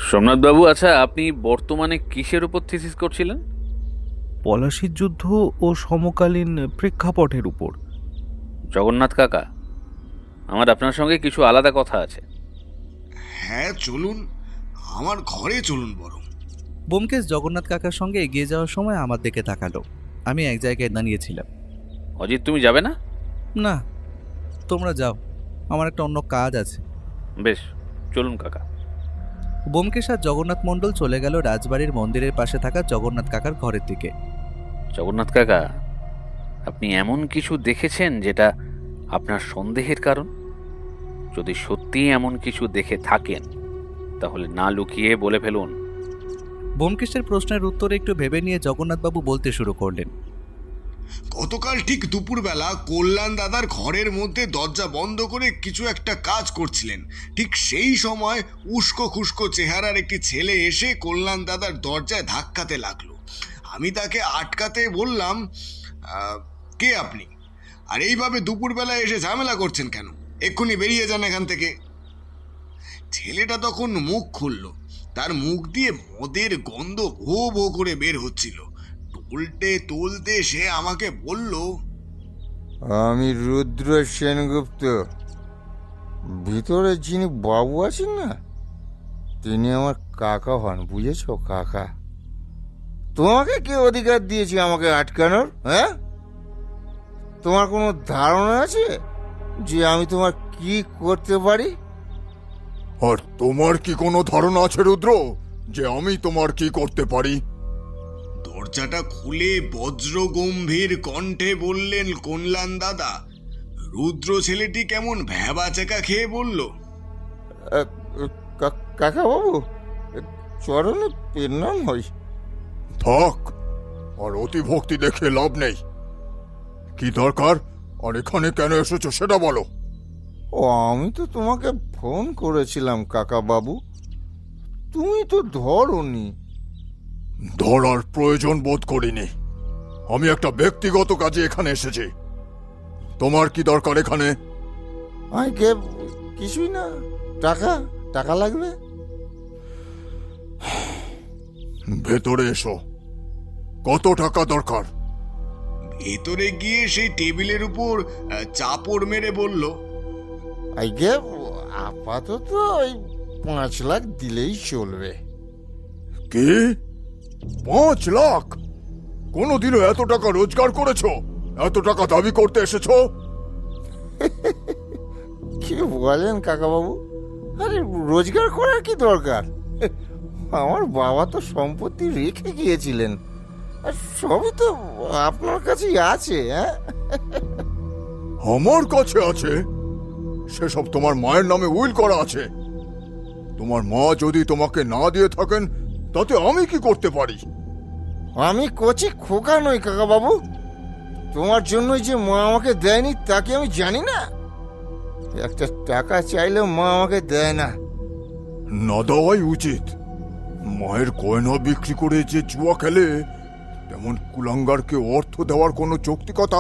সোমনাথবাবু, আচ্ছা আপনি বর্তমানে কিসের উপর থিসিস করছিলেন? পলাশির যুদ্ধ ও সমকালীন প্রেক্ষাপটের উপর। জগন্নাথ কাকা, আমার আপনার সঙ্গে কিছু আলাদা কথা আছে। হ্যাঁ চলুন, আমার ঘরে চলুন বরং। ব্যোমকেশ জগন্নাথ কাকার সঙ্গে এগিয়ে যাওয়ার সময় আমার দিকে তাকালো। আমি এক জায়গায় দাঁড়িয়েছিলাম। অজিত, তুমি যাবে না? না, তোমরা যাও, আমার একটা অন্য কাজ আছে। বেশ, চলুন কাকা। ব্যোমকেশ আর জগন্নাথ মণ্ডল চলে গেল রাজবাড়ির মন্দিরের পাশে থাকা জগন্নাথ কাকার ঘরের দিকে। জগন্নাথ কাকা, আপনি এমন কিছু দেখেছেন যেটা আপনার সন্দেহের কারণ? যদি সত্যিই এমন কিছু দেখে থাকেন তাহলে না লুকিয়ে বলে ফেলুন। ব্যোমকেশের প্রশ্নের উত্তরে একটু ভেবে নিয়ে জগন্নাথবাবু বলতে শুরু করলেন। গতকাল ঠিক দুপুরবেলা কল্যাণ দাদার ঘরের মধ্যে দরজা বন্ধ করে কিছু একটা কাজ করছিলেন। ঠিক সেই সময় উস্কো খুস্কো চেহারার একটি ছেলে এসে কল্যাণ দাদার দরজায় ধাক্কাতে লাগলো। আমি তাকে আটকাতে বললাম, কে আপনি? আর এইভাবে দুপুরবেলা এসে ঝামেলা করছেন কেন? এক্ষুনি বেরিয়ে যান এখান থেকে। ছেলেটা তখন মুখ খুলল। তার মুখ দিয়ে মদের গন্ধ ভো ভো করে বের হচ্ছিল। উল্টে তুলতে সে আমাকে বলল, আমি রুদ্র সেনগুপ্ত। ভিতরে যিনি বাবু আছেন না, তিনি আমার কাকা হন, বুঝেছো কাকা? তোমাকে কে অধিকার দিয়েছে আমাকে আটকানোর? হ্যাঁ, তোমার কোনো ধারণা আছে যে আমি তোমার কি করতে পারি? আর তোমার কি কোনো ধারণা আছে রুদ্র যে আমি তোমার কি করতে পারি? দরজাটা খুলে বজ্র গম্ভীর কণ্ঠে বললেন কল্যাণ দাদা। রুদ্র ছেলেটি কেমন ভ্যাবা চেকা খেয়ে বলল, কাকা বাবু, চরণে প্রণাম হই। থাক, আর অতি ভক্তি দেখে লাভ নেই। কি দরকার আর এখানে কেন এসেছো সেটা বলো। ও, আমি তো তোমাকে ফোন করেছিলাম কাকা বাবু, তুমি তো ধরোনি। ধরার প্রয়োজন বোধ করিনি। আমি একটা ব্যক্তিগত কাজে এখানে এসেছি। তোমার কি দরকার এখানে? আগে কিছুই না, টাকা টাকা লাগবে। ভেতরে এসো। কত টাকা দরকার? ভেতরে গিয়ে সেই টেবিলের উপর চাপড় মেরে বলল, আগে আপাতত ওই 5 লাখ দিলেই চলবে। কি? 5 লাখ? কোনোদিনও এত টাকা রোজগার করেছো? এত টাকা দাবি করতে এসেছো? কি বলেন কাকা বাবু? আরে রোজগার করার কি দরকার? আমার বাবা তো সম্পত্তি রেখে গিয়েছিলেন, আর সবই তো আপনার কাছেই আছে। হ্যাঁ, আমার কাছে আছে? সেসব তোমার মায়ের নামে উইল করা আছে। তোমার মা যদি তোমাকে না দিয়ে থাকেন তাতে আমি কি করতে পারি? আমি কচি খোকা নই কাকা বাবু। তোমার জন্যই যে মা আমাকে দেয়নি তা কি আমি জানি না? একটা টাকা চাইলেও মা আমাকে দেয় না। না দেওয়াই উচিত। মায়ের গয়না বিক্রি করে যে জুয়া খেলে, তেমন কুলাঙ্গারকে অর্থ দেওয়ার কোনো যৌক্তিকতা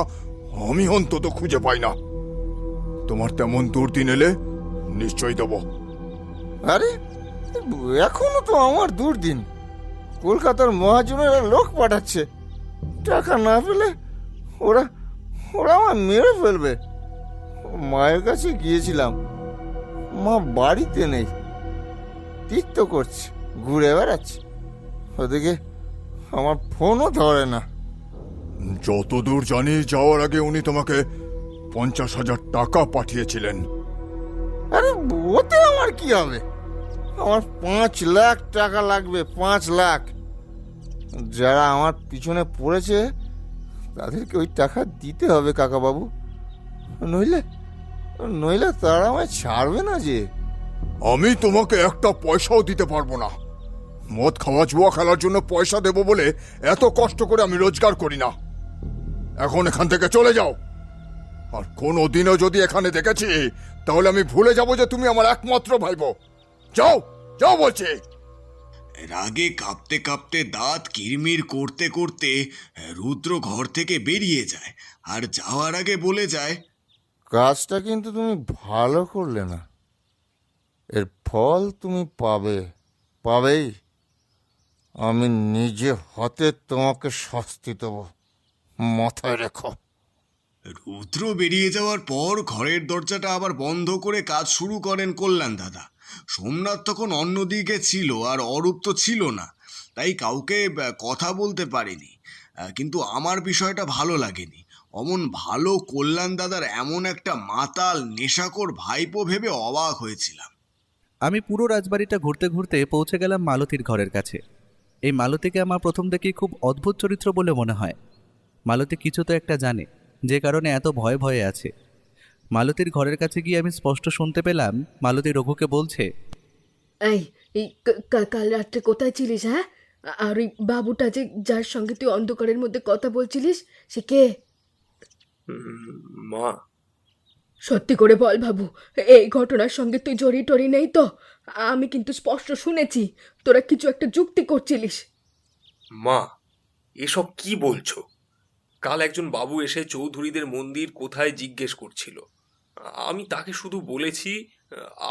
আমি অন্তত খুঁজে পাই না। তোমার তেমন দুর্দিন এলে নিশ্চয়ই দেব। আরে এখনো তো আমার দুর্দিন। কলকাতার মহাজনেরা লোক পাঠাচ্ছে, টাকা না পেলে ওরা ওরা আমার মেরে ফেলবে। মায়ের কাছে গিয়েছিলাম, মা বাড়িতে নেই, তীর্থ করছে, ঘুরে বেড়াচ্ছে। ওদিকে আমার ফোনও ধরে না। যতদূর জানি যাওয়ার আগে উনি তোমাকে 50,000 টাকা পাঠিয়েছিলেন। আরে ওতে আমার কি হবে? আমার 5 লাখ টাকা লাগবে, 5 লাখ। যারা আমার পিছনে পড়েছে তাদেরকে ওই টাকা দিতে হবে কাকা বাবু, নইলে নইলে তারা আমায় ছাড়বে না যে। আমি তোমাকে একটা পয়সাও দিতে পারবো না। মদ খাওয়া জুয়া খেলার জন্য পয়সা দেব বলে এত কষ্ট করে আমি রোজগার করি না। এখন এখান থেকে চলে যাও। আর কোনো দিনও যদি এখানে দেখেছি তাহলে আমি ভুলে যাব যে তুমি আমার একমাত্র ভাইবো। যাও যাও বলছি। রাগে কাঁপতে কাঁপতে দাঁত কিরমির করতে করতে রুদ্র ঘর থেকে বেরিয়ে যায়। আর যাওয়ার আগে বলে যায়, কাজটা কিন্তু তুমি ভালো করলে না, এর ফল তুমি পাবে পাবেই। আমি নিজে হাতে তোমাকে শাস্তি দেবো, মাথায় রেখো। রুদ্র বেরিয়ে যাওয়ার পর ঘরের দরজাটা আবার বন্ধ করে কাজ শুরু করেন কল্যাণ দাদা। সোমনাথ তখন অন্যদিকে ছিল আর অরূপ তো ছিল না, তাই কাউকে কথা বলতে পারেনি। কিন্তু আমার বিষয়টা ভালো লাগেনি। অমন ভালো কল্যাণ দাদার এমন একটা মাতাল নেশাখোর ভাইপো ভেবে অবাক হয়েছিলাম। আমি পুরো রাজবাড়িটা ঘুরতে ঘুরতে পৌঁছে গেলাম মালতীর ঘরের কাছে। এই মালতীকে আমার প্রথম থেকেই খুব অদ্ভুত চরিত্র বলে মনে হয়। মালতী কিছু তো একটা জানে, যে কারণে এত ভয়ে ভয়ে আছে। মালতীর ঘরের কাছে গিয়ে আমি স্পষ্ট শুনতে পেলাম মালতী রঘুকে বলছে, এই কাল রাত্রে কোথায় ছিলিস? হ্যাঁ, আর ওই বাবুটা যে যার সঙ্গে তুই অন্ধকারের মধ্যে কথা বলছিলিস, সে কে? মা, সত্যি করে বল বাবু, এই ঘটনার সঙ্গে তুই জড়িয়ে টড়ি নেই তো? আমি কিন্তু স্পষ্ট শুনেছি তোরা কিছু একটা যুক্তি করছিলিস। মা, এসব কি বলছো? কাল একজন বাবু এসে চৌধুরীদের মন্দির কোথায় জিজ্ঞেস করছিল। আমি তাকে শুধু বলেছি,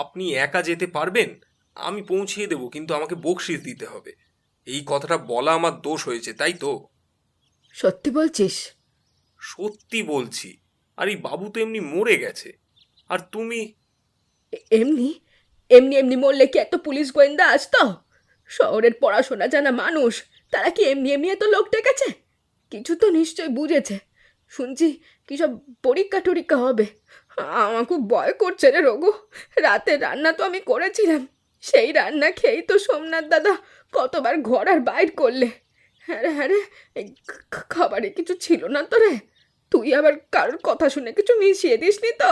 আপনি একা যেতে পারবেন, আমি পৌঁছিয়ে দেব, কিন্তু আমাকে বকশিস দিতে হবে। এই কথাটা বলা আমার দোষ হয়েছে, তাই তো? সত্যি বলছিস? সত্যি বলছি। আর এই বাবু তো এমনি মরে গেছে, আর তুমি? এমনি এমনি এমনি মরলে কি এত পুলিশ গোয়েন্দা আসতো? শহরের পড়াশোনা জানা মানুষ, তারা কি এমনি এমনি এত লোক ডেকেছে? কিছু তো নিশ্চয় বুঝেছে। শুনছি কি সব পরীক্ষা টরীক্ষা হবে। আমার খুব ভয় করছে রে রঘু। রাতের রান্না তো আমি করেছিলাম, সেই রান্না খেয়েই তো সোমনাথ দাদা কতবার ঘর আর বাইর করলে। হ্যাঁ রে, হ্যাঁ রে, এই খাবারে কিছু ছিল না তো রে? তুই আবার কারোর কথা শুনে কিছু মিশিয়ে দিসনি তো?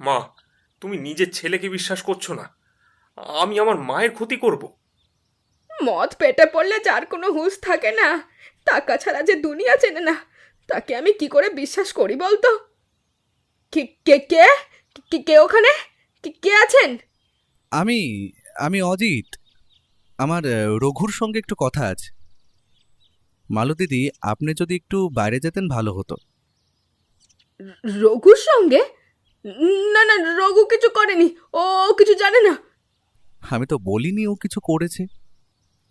মা, তুমি নিজের ছেলেকে বিশ্বাস করছো না? আমি আমার মায়ের ক্ষতি করব? মদ পেটে পড়লে যার কোনো হুঁশ থাকে না, টাকা ছাড়া যে দুনিয়া চেনে না, তাকে আমি কি করে বিশ্বাস করি বলতো? কে কে কে কে কে ওখানে? কে আছেন? আমি আমি অজিত। আমার রঘুর সঙ্গে একটু কথা আছে। মালতীদি, আপনি যদি একটু বাইরে যেতেন ভালো হতো। রঘুর সঙ্গে? না না, রঘু কিছু করেনি, ও কিছু জানে না। আমি তো বলিনি ও কিছু করেছে,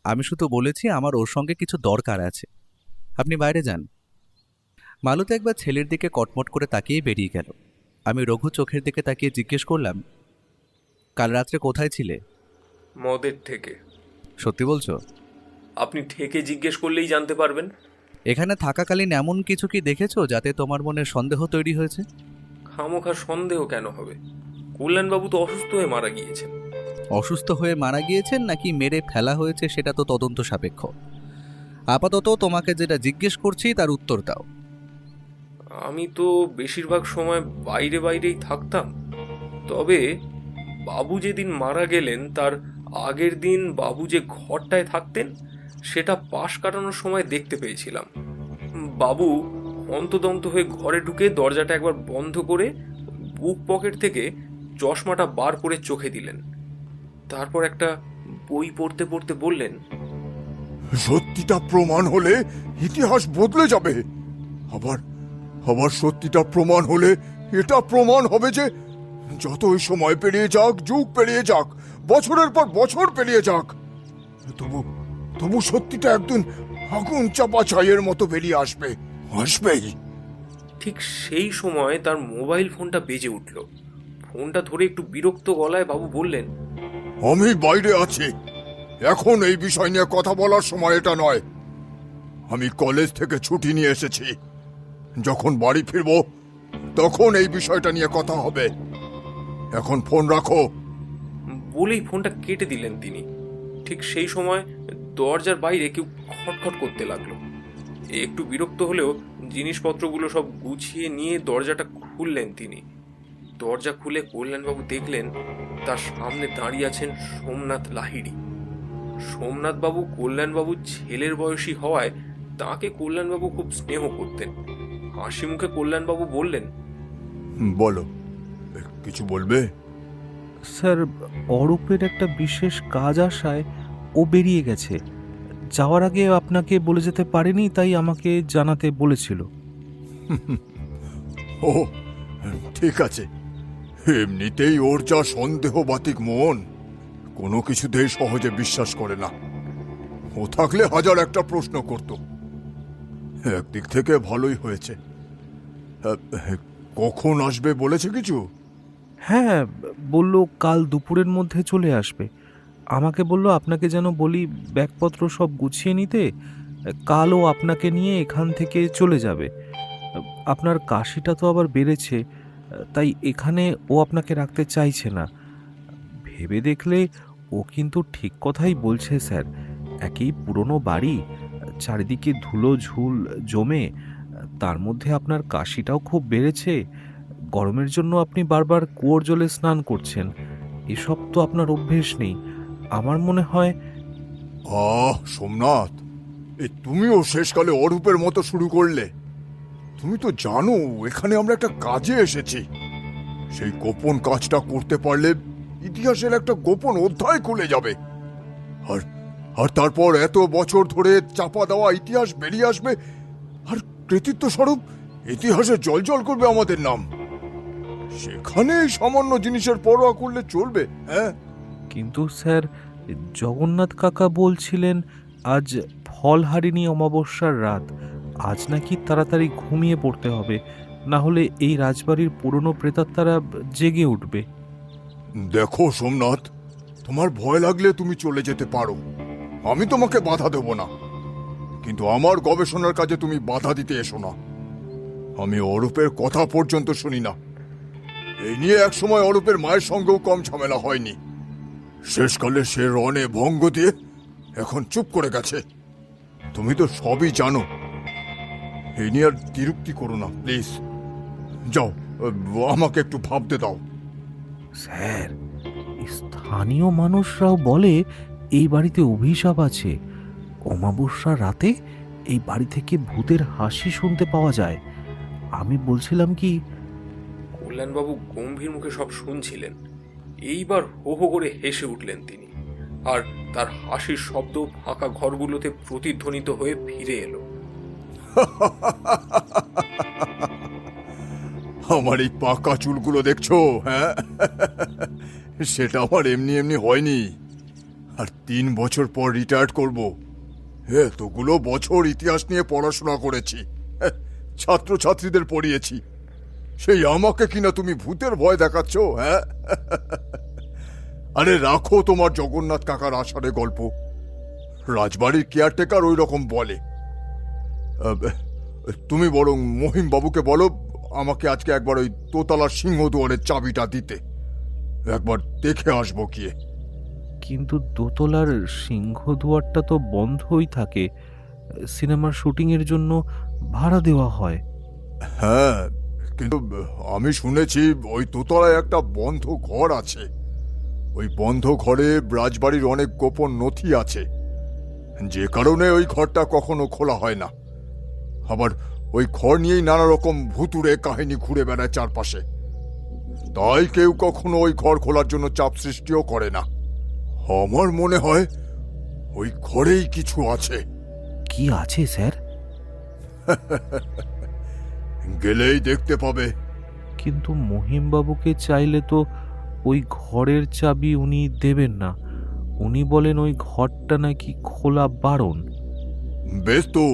আমি শুধু বলেছি আমার ওর সঙ্গে কিছু দরকার আছে। আপনি বাইরে যান। মালতী একবার ছেলের দিকে কটমট করে তাকিয়ে বেরিয়ে গেল। আমি রঘু চোখের দিকে তাকিয়ে জিজ্ঞেস করলাম, কাল রাত্রে কোথায় ছিলে? মদের থেকে। সত্যি বলছো? আপনি ঠেকে জিজ্ঞেস করলেই জানতে পারবেন। এখানে থাকাকালীন এমন কিছু কি দেখেছো যাতে তোমার মনে সন্দেহ তৈরি হয়েছে? খামোখা সন্দেহ কেন হবে? কল্যাণবাবু তো অসুস্থ হয়ে মারা গিয়েছেন। অসুস্থ হয়ে মারা গিয়েছেন নাকি মেরে ফেলা হয়েছে সেটা তো তদন্ত সাপেক্ষ। আপাতত তোমাকে যেটা জিজ্ঞেস করছি তার উত্তর দাও। আমি তো বেশিরভাগ সময় বাইরে বাইরেই থাকতাম, তবে বাবু যেদিন মারা গেলেন তার আগের দিন বাবু যে ঘরটায় থাকতেন সেটা পাশ কাটানোর সময় দেখতে পেয়েছিলাম। বাবু হন্তদন্ত হয়ে ঘরে ঢুকে দরজাটা একবার বন্ধ করে বুক পকেট থেকে চশমাটা বার করে চোখে দিলেন। তারপর একটা বই পড়তে পড়তে বললেন, সত্যিটা প্রমাণ হলে ইতিহাস বদলে যাবে। আবার আবার সত্যিটা প্রমাণ হলে এটা প্রমাণ হবে যে যতই সময় পেরিয়ে যাক, যুগ পেরিয়ে যাক, বছরের পর বছর পেরিয়ে যাক, তবু সত্যিটা একদিন আগুন চাপা ছাইয়ের মতো বেরিয়ে আসবেই। ঠিক সেই সময় তার মোবাইল ফোনটা বেজে উঠল। ফোনটা ধরে একটু বিরক্ত গলায় বাবু বললেন, আমি বাইরে আছি, এখন এই বিষয় নিয়ে কথা বলার সময় এটা নয়। আমি কলেজ থেকে ছুটি নিয়ে এসেছি, যখন বাড়ি ফিরব তখন এই বিষয়টা নিয়ে কথা হবে। এখন ফোন রাখো। বলেই ফোনটা কেটে দিলেন তিনি। ঠিক সেই সময় দরজার বাইরে কেউ খটখট করতে লাগলো। একটু বিরক্ত হলেও জিনিসপত্রগুলো সব গুছিয়ে নিয়ে দরজাটা খুললেন তিনি। দরজা খুলে কল্যাণবাবু দেখলেন তার সামনে দাঁড়িয়ে আছেন সোমনাথ লাহিড়ী। সোমনাথবাবু কল্যাণবাবুর ছেলের বয়সী হওয়ায় তাকে কল্যাণবাবু খুব স্নেহ করতেন। হাসি মুখে কল্যাণবাবু বললেন, বলো, কিছু বলবে? স্যার, অরূপের একটা বিশেষ কাজ আসায় ও বেরিয়ে গেছে। যাওয়ার আগে আপনাকে বলে যেতে পারেনি, তাই আমাকে জানাতে বলেছিল। ও ঠিক আছে, এমনিতেই ওর যা সন্দেহবাতিক মন, কোনো কিছুতেই সহজে বিশ্বাস করে না। ও থাকলে হাজার একটা প্রশ্ন করত। একদিক থেকে ভালোই হয়েছে। কখন আসবে বলেছে কিছু? হ্যাঁ, বলল কাল দুপুরের মধ্যে চলে আসবে। আমাকে বলল আপনাকে যেন বলি ব্যাগপত্র সব গুছিয়ে নিতে, কালও আপনাকে নিয়ে এখান থেকে চলে যাবে। আপনার কাশিটা তো আবার বেড়েছে, তাই এখানে ও আপনাকে রাখতে চাইছে না। ভেবে দেখলে ও কিন্তু ঠিক কথাই বলছে স্যার। একই পুরনো বাড়ি, চারিদিকে ধুলো ঝুল জমে, তার মধ্যে আপনার কাশিটাও খুব বেড়েছে। গরমের জন্য আপনি বারবার কুয়োর জলে স্নান করছেন, এসব তো আপনার অভ্যেস নেই। আমার মনে হয় সোমনাথ, তুমিও শেষকালে অরূপের মতো শুরু করলে। তুমি তো জানো এখানে আমরা একটা কাজে এসেছি। সেই গোপন কাজটা করতে পারলে ইতিহাসের একটা গোপন অধ্যায় খুলে যাবে। আর আর তারপর এত বছর ধরে চাপা দেওয়া ইতিহাস বেরিয়ে আসবে, আর কৃতিত্ব স্বরূপ ইতিহাসে জলজল করবে আমাদের নাম। সেখানে এই সামান্য জিনিসের পরোয়া করলে চলবে? হ্যাঁ, কিন্তু স্যার, জগন্নাথ কাকা বলছিলেন আজ ফলহারিণী অমাবস্যার রাত, আজ নাকি তাড়াতাড়ি ঘুমিয়ে পড়তে হবে, না হলে এই রাজবাড়ির পুরনো প্রেতাত্মারা জেগে উঠবে। দেখো সোমনাথ, তোমার ভয় লাগলে তুমি চলে যেতে পারো, আমি তোমাকে বাধা দেব না। কিন্তু আমার গবেষণার কাজে তুমি বাধা দিতে এসো না। আমি অরূপের কথা পর্যন্ত শুনি না। এই নিয়ে একসময় অরূপের মায়ের সঙ্গেও কম ঝামেলা হয়নি। শেষকালে সে রণে ভঙ্গ দিয়ে এখন চুপ করে গেছে। তুমি তো সবই জানো। এই নিয়ে আর তিরুক্তি করো না প্লিজ। যাও, আমাকে একটু ভাবতে দাও। স্যার, স্থানীয় মানুষরাও বলে এই বাড়িতে অভিশাপ আছে। অমাবস্যার রাতে এই বাড়ি থেকে ভূতের হাসি শুনতে পাওয়া যায়। আমি বলছিলাম কি, কল্যাণবাবু গম্ভীর মুখে সব শুনছিলেন। এইবার হো হো করে হেসে উঠলেন তিনি, আর তার হাসির শব্দ ফাঁকা ঘরগুলোতে প্রতিধ্বনিত হয়ে ফিরে এলো। আমার এই পাকা চুলগুলো দেখছো? হ্যাঁ, সেটা আমার এমনি এমনি হয়নি। আর 3 বছর পর রিটায়ার্ড করব। এতগুলো বছর ইতিহাস নিয়ে পড়াশোনা করেছি, ছাত্রছাত্রীদের পড়িয়েছি, সেই আমাকে কিনা তুমি ভূতের ভয় দেখাচ্ছ? হ্যাঁ, আরে রাখো তোমার জগন্নাথ কাকার আষাঢ়ে গল্প। রাজবাড়ির কেয়ারটেকার ওই রকম বলে। তুমি বরং মহিম বাবুকে বলো আমাকে আজকে একবার ওই দোতলার সিংহদুয়ারের চাবিটা দিতে। একবার দেখে আসবো গিয়ে। কিন্তু দোতলার সিংহদুয়ারটা তো বন্ধই থাকে, সিনেমার শুটিংয়ের জন্য ভাড়া দেওয়া হয়। হ্যাঁ, কিন্তু আমি শুনেছি ওই দোতলায় একটা বন্ধ ঘর আছে। ওই বন্ধ ঘরে রাজবাড়ির অনেক গোপন নথি আছে, যে কারণে ওই ঘরটা কখনো খোলা হয় না। আবার ওই ঘর নিয়েই নানা রকম ভুতুড়ে কাহিনী ঘুরে বেড়ায় চারপাশে। তাই কেউ কখনো ওই ঘর খোলার জন্য চাপ সৃষ্টিও করে না। আমার মনে হয় ওই ঘরেই কিছু আছে। কি আছে স্যার? গেলেই দেখতে পাবে। কিন্তু মহিমবাবুকে চাইলে তো ওই ঘরের চাবি উনি দেবেন না। উনি বলেন ওই ঘরটা নাকি খোলা বারণ। বেশ, তো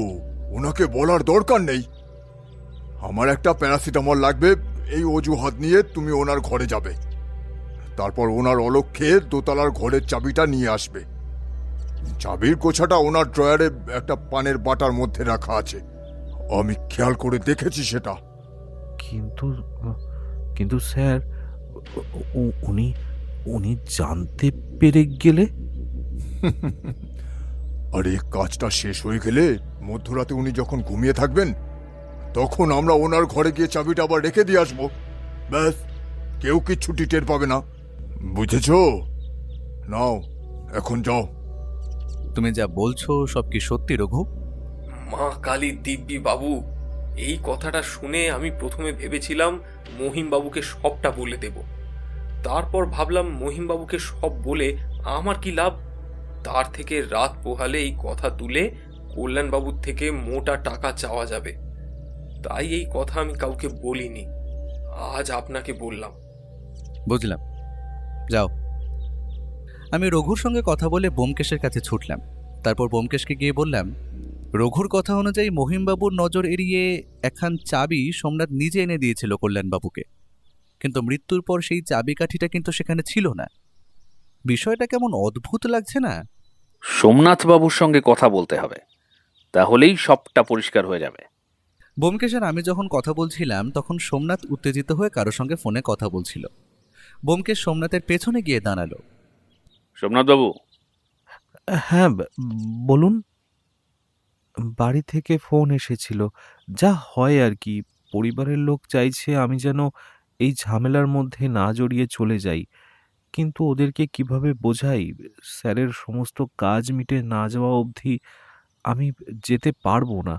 ওনাকে বলার দরকার নেই। আমার একটা প্যারাসিটামল লাগবে, এই অজুহাত নিয়ে তুমি ওনার ঘরে যাবে। তারপর ওনার অলক্ষ্যে দোতলার ঘরের চাবিটা নিয়ে আসবে। চাবির গোছাটা ওনার ড্রয়ারে একটা পানের বাটার মধ্যে রাখা আছে, আমি খেয়াল করে দেখেছি সেটা। কিন্তু কিন্তু স্যার, উনি উনি জানতে পেরে গেলে? আরে কাজটা শেষ হয়ে গেলে মধ্যরাতে উনি যখন ঘুমিয়ে থাকবেন, তখন আমরা ওনার ঘরে গিয়ে চাবিটা আবার রেখে দিয়ে আসবো। ব্যাস, কেউ কিচ্ছুটি টের পাবে না। বুঝেছো? নাও, এখন যাও। তুমি যা বলছো সব কি সত্যি রঘু? মা কালী দিব্যি বাবু, এই কথাটা শুনে আমি প্রথমে ভেবেছিলাম মহিম বাবুকে সবটা বলে দেব। তারপর ভাবলাম মহিম বাবুকে সব বলে আমার কি লাভ। তার থেকে রাত পোহালে এই কথা তুলে কল্যাণবাবুর থেকে মোটা টাকা চাওয়া যাবে। তাই এই কথা আমি কাউকে বলিনি, আজ আপনাকে বললাম। বুঝলাম, যাও। আমি রঘুর সঙ্গে কথা বলে ব্যোমকেশের কাছে ছুটলাম। তারপর ব্যোমকেশকে গিয়ে বললাম, রঘুর কথা অনুযায়ী মহিমবাবুর নজর এড়িয়ে একখান চাবি সোমনাথ নিজে এনে দিয়েছিল কল্যাণবাবুকে, কিন্তু মৃত্যুর পর সেই চাবিকাঠিটা কিন্তু সেখানে ছিল না। বিষয়টা কেমন অদ্ভুত লাগছে না? সোমনাথ বাবুর সঙ্গে কথা বলতে হবে, তাহলেই সবটা পরিষ্কার হয়ে যাবে। ব্যোমকেশ আর আমি যখন কথা বলছিলাম তখন সোমনাথ উত্তেজিত হয়ে কারো সঙ্গে ফোনে কথা বলছিল। ব্যোমকেশ সোমনাথের পেছনে গিয়ে দাঁড়ালো। সোমনাথ বাবু, হ্যাঁ, বলুন। বাড়ি থেকে ফোন এসেছিল, যা হয় আর কি। পরিবারের লোক চাইছে আমি যেন এই ঝামেলার মধ্যে না জড়িয়ে চলে যাই, কিন্তু ওদেরকে কিভাবে বোঝাই? স্যারের সমস্ত কাজ মিটে না যাওয়া অবধি আমি যেতে পারবো না।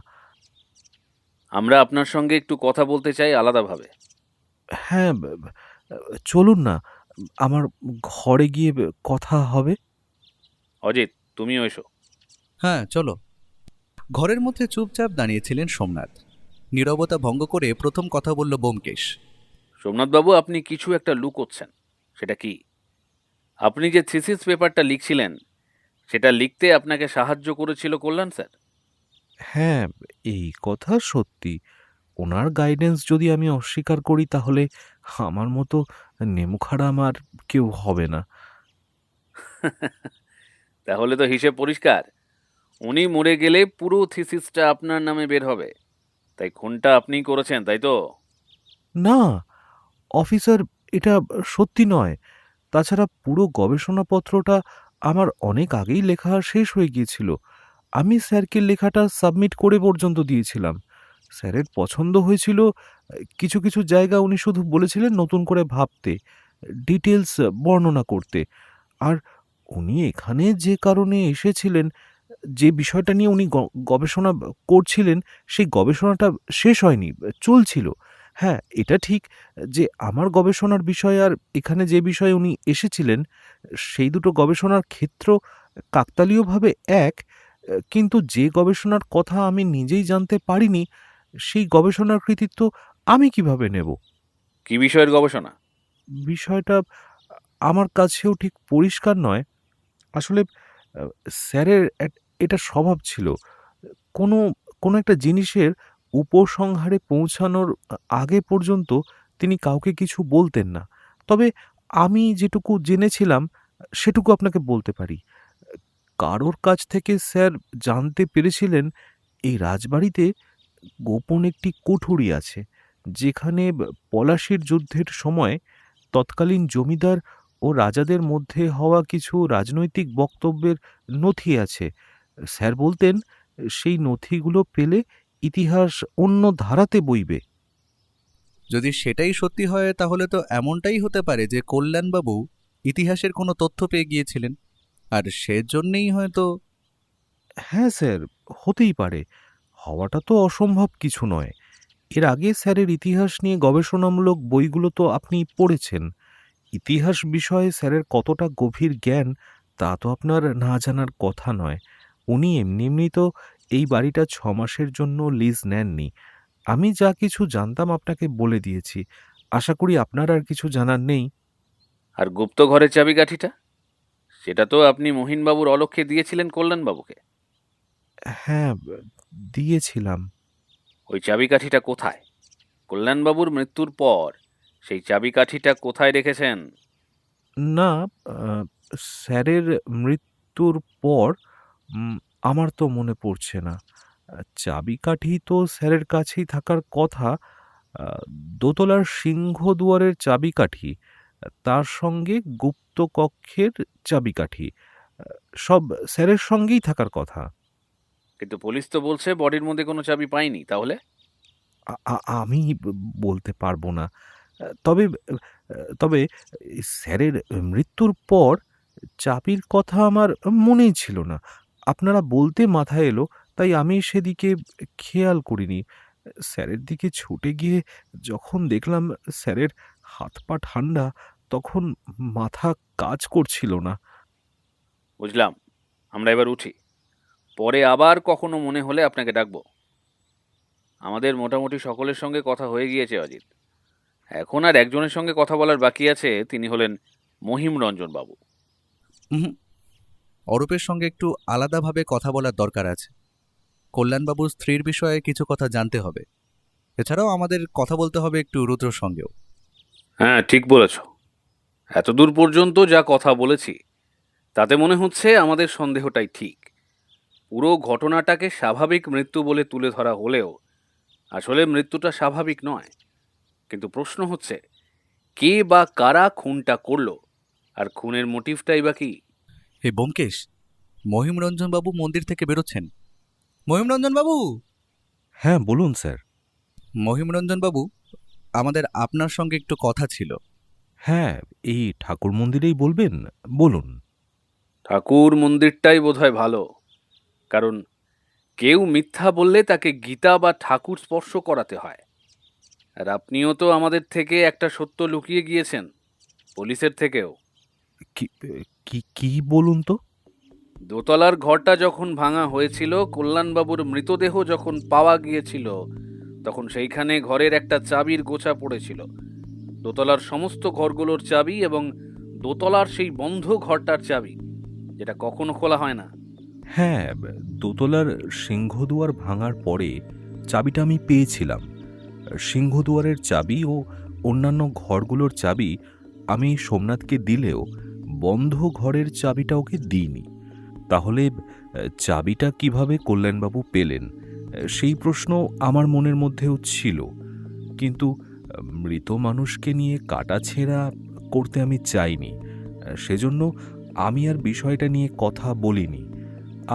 আমরা আপনার সঙ্গে একটু কথা বলতে চাই আলাদাভাবে। হ্যাঁ, চলুন না, আমার ঘরে গিয়ে কথা হবে। অজিত, তুমিও এসো। হ্যাঁ, চলো। ঘরের মধ্যে চুপচাপ দাঁড়িয়েছিলেন সোমনাথ। নীরবতা ভঙ্গ করে প্রথম কথা বলল ব্যোমকেশ। সোমনাথ বাবু, আপনি কিছু একটা লুকোচ্ছেন। সেটা কি? আপনি যে থিসিস পেপারটা লিখছিলেন, সেটা লিখতে আপনাকে সাহায্য করেছিল কল্যাণ স্যার। হ্যাঁ, এই কথা সত্যি। ওনার গাইডেন্স যদি আমি অস্বীকার করি তাহলে আমার মতো নেমুখারাম আর কেউ হবে না। তাহলে তো হিসেব পরিষ্কার। উনি মরে গেলে পুরো থিসিসটা আপনার নামে বের হবে। তাই খুনটা আপনিই করেছেন, তাই তো? না অফিসার, এটা সত্যি নয়। তাছাড়া পুরো গবেষণাপত্রটা আমার অনেক আগেই লেখা শেষ হয়ে গিয়েছিল। আমি স্যারকে লেখাটা সাবমিট করে পর্যন্ত দিয়েছিলাম। স্যারের পছন্দ হয়েছিল। কিছু কিছু জায়গা উনি শুধু বলেছিলেন নতুন করে ভাবতে, ডিটেলস বর্ণনা করতে। আর উনি এখানে যে কারণে এসেছিলেন, যে বিষয়টা নিয়ে উনি গবেষণা করছিলেন, সেই গবেষণাটা শেষ হয়নি, চলছিল। হ্যাঁ, এটা ঠিক যে আমার গবেষণার বিষয় আর এখানে যে বিষয়ে উনি এসেছিলেন, সেই দুটো গবেষণার ক্ষেত্র কাকতালীয়ভাবে এক, কিন্তু যে গবেষণার কথা আমি নিজেই জানতে পারিনি, সেই গবেষণার কৃতিত্ব আমি কিভাবে নেব? কি বিষয়ের গবেষণা? বিষয়টা আমার কাছেও ঠিক পরিষ্কার নয়। আসলে আ স্যারের এটা স্বভাব ছিল। কোনো কোনো একটা জিনিসের উপসংহারে পৌঁছানোর আগে পর্যন্ত তিনি কাউকে কিছু বলতেন না। তবে আমি যেটুকু জেনেছিলাম সেটুকু আপনাকে বলতে পারি। কারোর কাছ থেকে স্যার জানতে পেরেছিলেন এই রাজবাড়িতে গোপন একটি কুঠুরি আছে, যেখানে পলাশির যুদ্ধের সময় তৎকালীন জমিদার ও রাজাদের মধ্যে হওয়া কিছু রাজনৈতিক বক্তব্যের নথি আছে। স্যার বলতেন সেই নথিগুলো পেলে ইতিহাস অন্য ধারাতে বইবে। যদি সেটাই সত্যি হয় তাহলে তো এমনটাই হতে পারে যে কল্যাণবাবু ইতিহাসের কোনো তথ্য পেয়ে গিয়েছিলেন, আর সেজন্যেই হয়তো। হ্যাঁ স্যার, হতেই পারে। হওয়াটা তো অসম্ভব কিছু নয়। এর আগে স্যারের ইতিহাস নিয়ে গবেষণামূলক বইগুলো তো আপনি পড়েছেন। ইতিহাস বিষয়ে স্যারের কতটা গভীর জ্ঞান তা তো আপনার না জানার কথা নয়। উনি এমনি এমনি তো এই বাড়িটা 6 মাসের জন্য লিজ নেননি। আমি যা কিছু জানতাম আপনাকে বলে দিয়েছি। আশা করি আপনার আর কিছু জানার নেই। আর গুপ্ত ঘরের চাবিকাঠিটা, সেটা তো আপনি মহিনবাবুর অলক্ষ্যে দিয়েছিলেন কল্যাণবাবুকে। হ্যাঁ, দিয়েছিলাম। ওই চাবিকাঠিটা কোথায়? কল্যাণবাবুর মৃত্যুর পর সেই চাবিকাঠিটা কোথায় রেখেছেন? না, স্যারের মৃত্যুর পর আমার তো মনে পড়ছে না। চাবিকাঠি তো স্যারের কাছেই থাকার কথা। আ দোতলার সিংহদুয়ারের চাবিকাঠি, তার সঙ্গে গুপ্ত কক্ষের চাবিকাঠি, আ সব স্যারের সঙ্গেই থাকার কথা। কিন্তু পুলিশ তো বলছে বডির মধ্যে কোনো চাবি পায়নি। তাহলে? আ আ আমি বলতে পারব না। তবে তবে স্যারের মৃত্যুর পর চাবির কথা আমার মনেই ছিল না। আপনারা বলতে মাথায় এলো, তাই আমি সেদিকে খেয়াল করিনি। স্যারের দিকে ছুটে গিয়ে যখন দেখলাম স্যারের হাত পা ঠান্ডা, তখন মাথা কাজ করছিল না। বুঝলাম। আমরা এবার উঠি। পরে আবার কখনো মনে হলে আপনাকে ডাকবো। আমাদের মোটামুটি সকলের সঙ্গে কথা হয়ে গিয়েছে অজিত। এখন আর একজনের সঙ্গে কথা বলার বাকি আছে, তিনি হলেন মহিম রঞ্জন বাবু। হুম, অরূপের সঙ্গে একটু আলাদাভাবে কথা বলার দরকার আছে। কল্যাণবাবুর স্ত্রীর বিষয়ে কিছু কথা জানতে হবে। এছাড়াও আমাদের কথা বলতে হবে একটু রুদ্রর সঙ্গেও। হ্যাঁ, ঠিক বলেছ। এতদূর পর্যন্ত যা কথা বলেছি তাতে মনে হচ্ছে আমাদের সন্দেহটাই ঠিক। পুরো ঘটনাটাকে স্বাভাবিক মৃত্যু বলে তুলে ধরা হলেও আসলে মৃত্যুটা স্বাভাবিক নয়। কিন্তু প্রশ্ন হচ্ছে, কে বা কারা খুনটা করলো, আর খুনের মোটিভটাই বা কি? হে ব্যোমকেশ, মহিমরঞ্জনবাবু মন্দির থেকে বেরোচ্ছেন। মহিমরঞ্জনবাবু! হ্যাঁ, বলুন স্যার। মহিমরঞ্জনবাবু, আমাদের আপনার সঙ্গে একটু কথা ছিল। হ্যাঁ, এই ঠাকুর মন্দিরেই বলবেন, বলুন। ঠাকুর মন্দিরটাই বোধহয় ভালো, কারণ কেউ মিথ্যা বললে তাকে গীতা বা ঠাকুর স্পর্শ করাতে হয়। আর আপনিও তো আমাদের থেকে একটা সত্য লুকিয়ে গিয়েছেন, পুলিশের থেকেও। কি কি কি বলুন তো? দোতলার ঘরটা যখন ভাঙা হয়েছিল, কল্যাণবাবুর মৃতদেহ যখন পাওয়া গিয়েছিল, তখন সেইখানে ঘরের একটা চাবির গোছা পড়েছিল। দোতলার সমস্ত ঘরগুলোর চাবি এবং দোতলার সেই বন্ধ ঘরটার চাবি, যেটা কখনো খোলা হয় না। হ্যাঁ, দোতলার সিংহদুয়ার ভাঙার পরে চাবিটা আমি পেয়েছিলাম। সিংহদুয়ারের চাবি ও অন্যান্য ঘরগুলোর চাবি আমি সোমনাথকে দিলেও বন্ধ ঘরের চাবিটা ওকে দিইনি। তাহলে চাবিটা কিভাবে কল্যাণবাবু পেলেন, সেই প্রশ্ন আমার মনের মধ্যেও ছিল। কিন্তু মৃত মানুষকে নিয়ে কাটাছেঁড়া করতে আমি চাইনি, সেজন্য আমি আর বিষয়টা নিয়ে কথা বলিনি।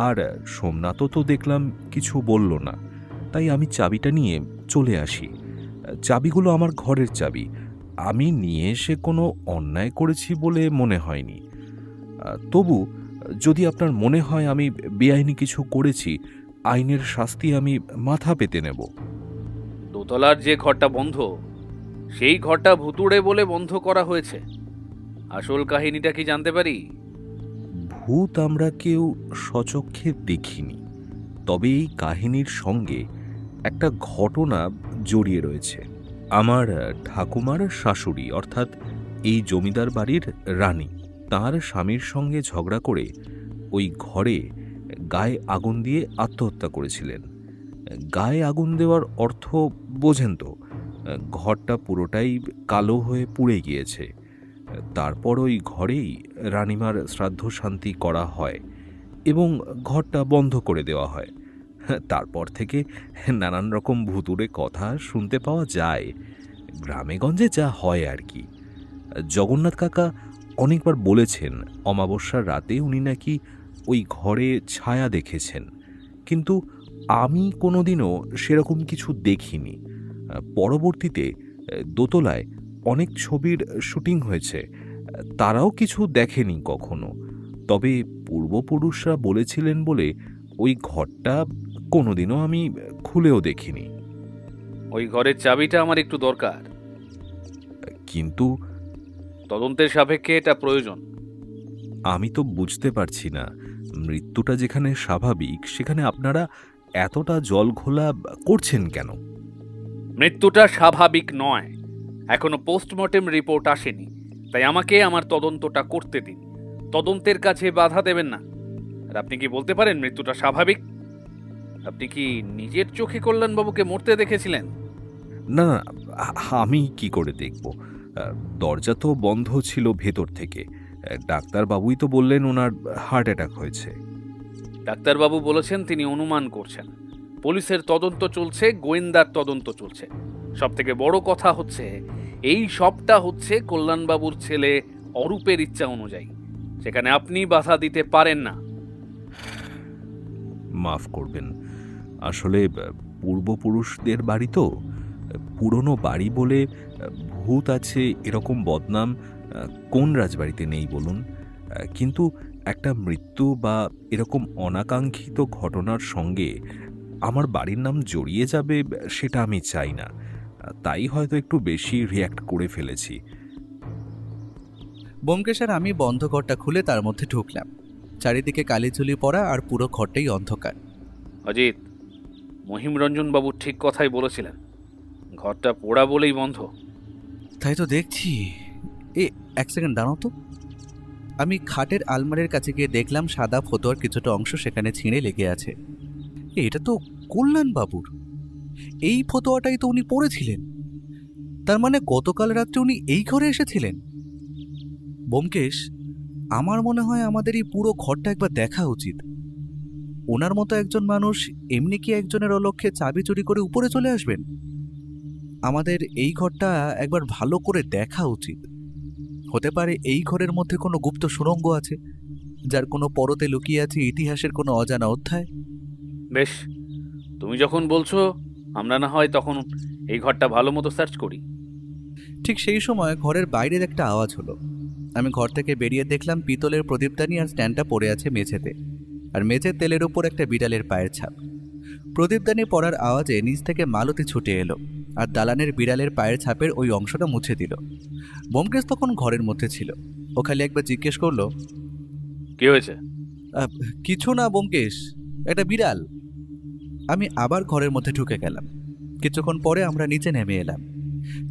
আর সোমনাথও তো দেখলাম কিছু বলল না, তাই আমি চাবিটা নিয়ে চলে আসি। চাবিগুলো আমার ঘরের চাবি, আমি নিয়ে এসে কোনো অন্যায় করেছি বলে মনে হয়নি। তবু যদি আপনার মনে হয় আমি বেআইনি কিছু করেছি, আইনের শাস্তি আমি মাথা পেতে নেব। দোতলার যে ঘরটা বন্ধ, সেই ঘরটা ভুতুড়ে বলে বন্ধ করা হয়েছে। আসল কাহিনীটা কি জানতে পারি? ভূত আমরা কেউ সচক্ষে দেখিনি, তবে এই কাহিনীর সঙ্গে একটা ঘটনা জড়িয়ে রয়েছে। আমার ঠাকুমার শাশুড়ি, অর্থাৎ এই জমিদার বাড়ির রানী, তার স্বামীর সঙ্গে ঝগড়া করে ওই ঘরে গায়ে আগুন দিয়ে আত্মহত্যা করেছিলেন। গায়ে আগুন দেওয়ার অর্থ বোঝেন তো, ঘরটা পুরোটাই কালো হয়ে পুড়ে গিয়েছে। তারপর ওই ঘরেই রানীমার শ্রাদ্ধ শান্তি করা হয় এবং ঘরটা বন্ধ করে দেওয়া হয়। তারপর থেকে নানান রকম ভুতুড়ে কথা শুনতে পাওয়া যায়, গ্রামেগঞ্জে যা হয় আর কি। জগন্নাথ কাকা অনেকবার বলেছেন অমাবস্যার রাতে উনি নাকি ওই ঘরে ছায়া দেখেছেন, কিন্তু আমি কোনোদিনও সেরকম কিছু দেখিনি। পরবর্তীতে দোতলায় অনেক ছবির শুটিং হয়েছে, তারাও কিছু দেখেনি কখনো। তবে পূর্বপুরুষরা বলেছিলেন বলে ওই ঘরটা কোনোদিনও আমি খুলেও দেখিনি। ওই ঘরের চাবিটা আমার একটু দরকার, কিন্তু তদন্তের সাপেক্ষে এটা প্রয়োজন। আমি তো বুঝতে পারছি না, মৃত্যুটা যেখানে স্বাভাবিক সেখানে আপনারা এতটা জল ঘোলা করছেন কেন? মৃত্যুটা স্বাভাবিক নয়, এখনো পোস্টমর্টেম রিপোর্ট আসেনি, তাই আমাকে আমার তদন্তটা করতে দিন। তদন্তের কাছে বাধা দেবেন না। আর আপনি কি বলতে পারেন মৃত্যুটা স্বাভাবিক? আপনি কি নিজের চোখে কল্যাণবাবুকে মরতে দেখেছিলেন? না না, আমি কি করে দেখব? দরজা তো বন্ধ ছিল ভেতর থেকে। ডাক্তারবাবুই তো বললেন ওনার হার্ট অ্যাটাক হয়েছে। ডাক্তারবাবু বলেছেন তিনি অনুমান করছেন। পুলিশের তদন্ত চলছে, গোয়েন্দার তদন্ত চলছে। সব থেকে বড় কথা হচ্ছে, এই সবটা হচ্ছে কল্যাণবাবুর ছেলে অরূপের ইচ্ছা অনুযায়ী, সেখানে আপনি বাধা দিতে পারেন না। মাফ করবেন, আসলে পূর্বপুরুষদের বাড়ি তো, পুরনো বাড়ি বলে ভূত আছে এরকম বদনাম কোন রাজবাড়িতে নেই বলুন? কিন্তু একটা মৃত্যু বা এরকম অনাকাঙ্ক্ষিত ঘটনার সঙ্গে আমার বাড়ির নাম জড়িয়ে যাবে সেটা আমি চাই না, তাই হয়তো একটু বেশি রিয়্যাক্ট করে ফেলেছি। ব্যোমকেশ আর আমি বন্ধ ঘরটা খুলে তার মধ্যে ঢুকলাম। চারিদিকে কালিঝুলি পড়া আর পুরো ঘরটাই অন্ধকার। অজিত, মহিমরঞ্জনবাবু ঠিক কথাই বলেছিলেন, ঘরটা পোড়া বলেই বন্ধ। তাই তো দেখছি। এক সেকেন্ড দাঁড়াও তো। আমি খাটের আলমারির কাছে গিয়ে দেখলাম সাদা ফতোয়ার কিছুটা অংশ সেখানে ছিঁড়ে লেগে আছে। এটা তো কল্যাণবাবুর। এই ফতোয়াটাই তো উনি পড়েছিলেন। তার মানে গতকাল রাত্রে উনি এই ঘরে এসেছিলেন। ব্যোমকেশ, আমার মনে হয় আমাদের এই পুরো ঘরটা একবার দেখা উচিত। ওনার মতো একজন মানুষ এমনি কি একজনের অলক্ষ্যে চাবি চুরি করে উপরে চলে আসবেন? আমাদের এই ঘরটা একবার ভালো করে দেখা উচিত। হতে পারে এই ঘরের মধ্যে কোনো গুপ্ত সুড়ঙ্গ আছে, যার কোনো পরতে লুকিয়ে আছে ইতিহাসের কোনো অজানা অধ্যায়। বেশ, তুমি যখন বলছো, আমরা না হয় তখন এই ঘরটা ভালো মতো সার্চ করি। ঠিক সেই সময় ঘরের বাইরের একটা আওয়াজ হলো। আমি ঘর থেকে বেরিয়ে দেখলাম পিতলের প্রদীপদানি আর স্ট্যান্ডটা পড়ে আছে মেঝেতে, আর মেঝের তেলের উপর একটা বিড়ালের পায়ের ছাপ। প্রদীপদানি পড়ার আওয়াজে নিচ থেকে মালতী ছুটে এলো আর দালানের বিড়ালের পায়ের ছাপের ওই অংশটা মুছে দিল। ব্যোমকেশ তখন ঘরের মধ্যে ছিল। ও খালি একবার জিজ্ঞেস করলো, কি হয়েছে? কিছু না ব্যোমকেশ, একটা বিড়াল। আমি আবার ঘরের মধ্যে ঢুকে গেলাম। কিছুক্ষণ পরে আমরা নিচে নেমে এলাম।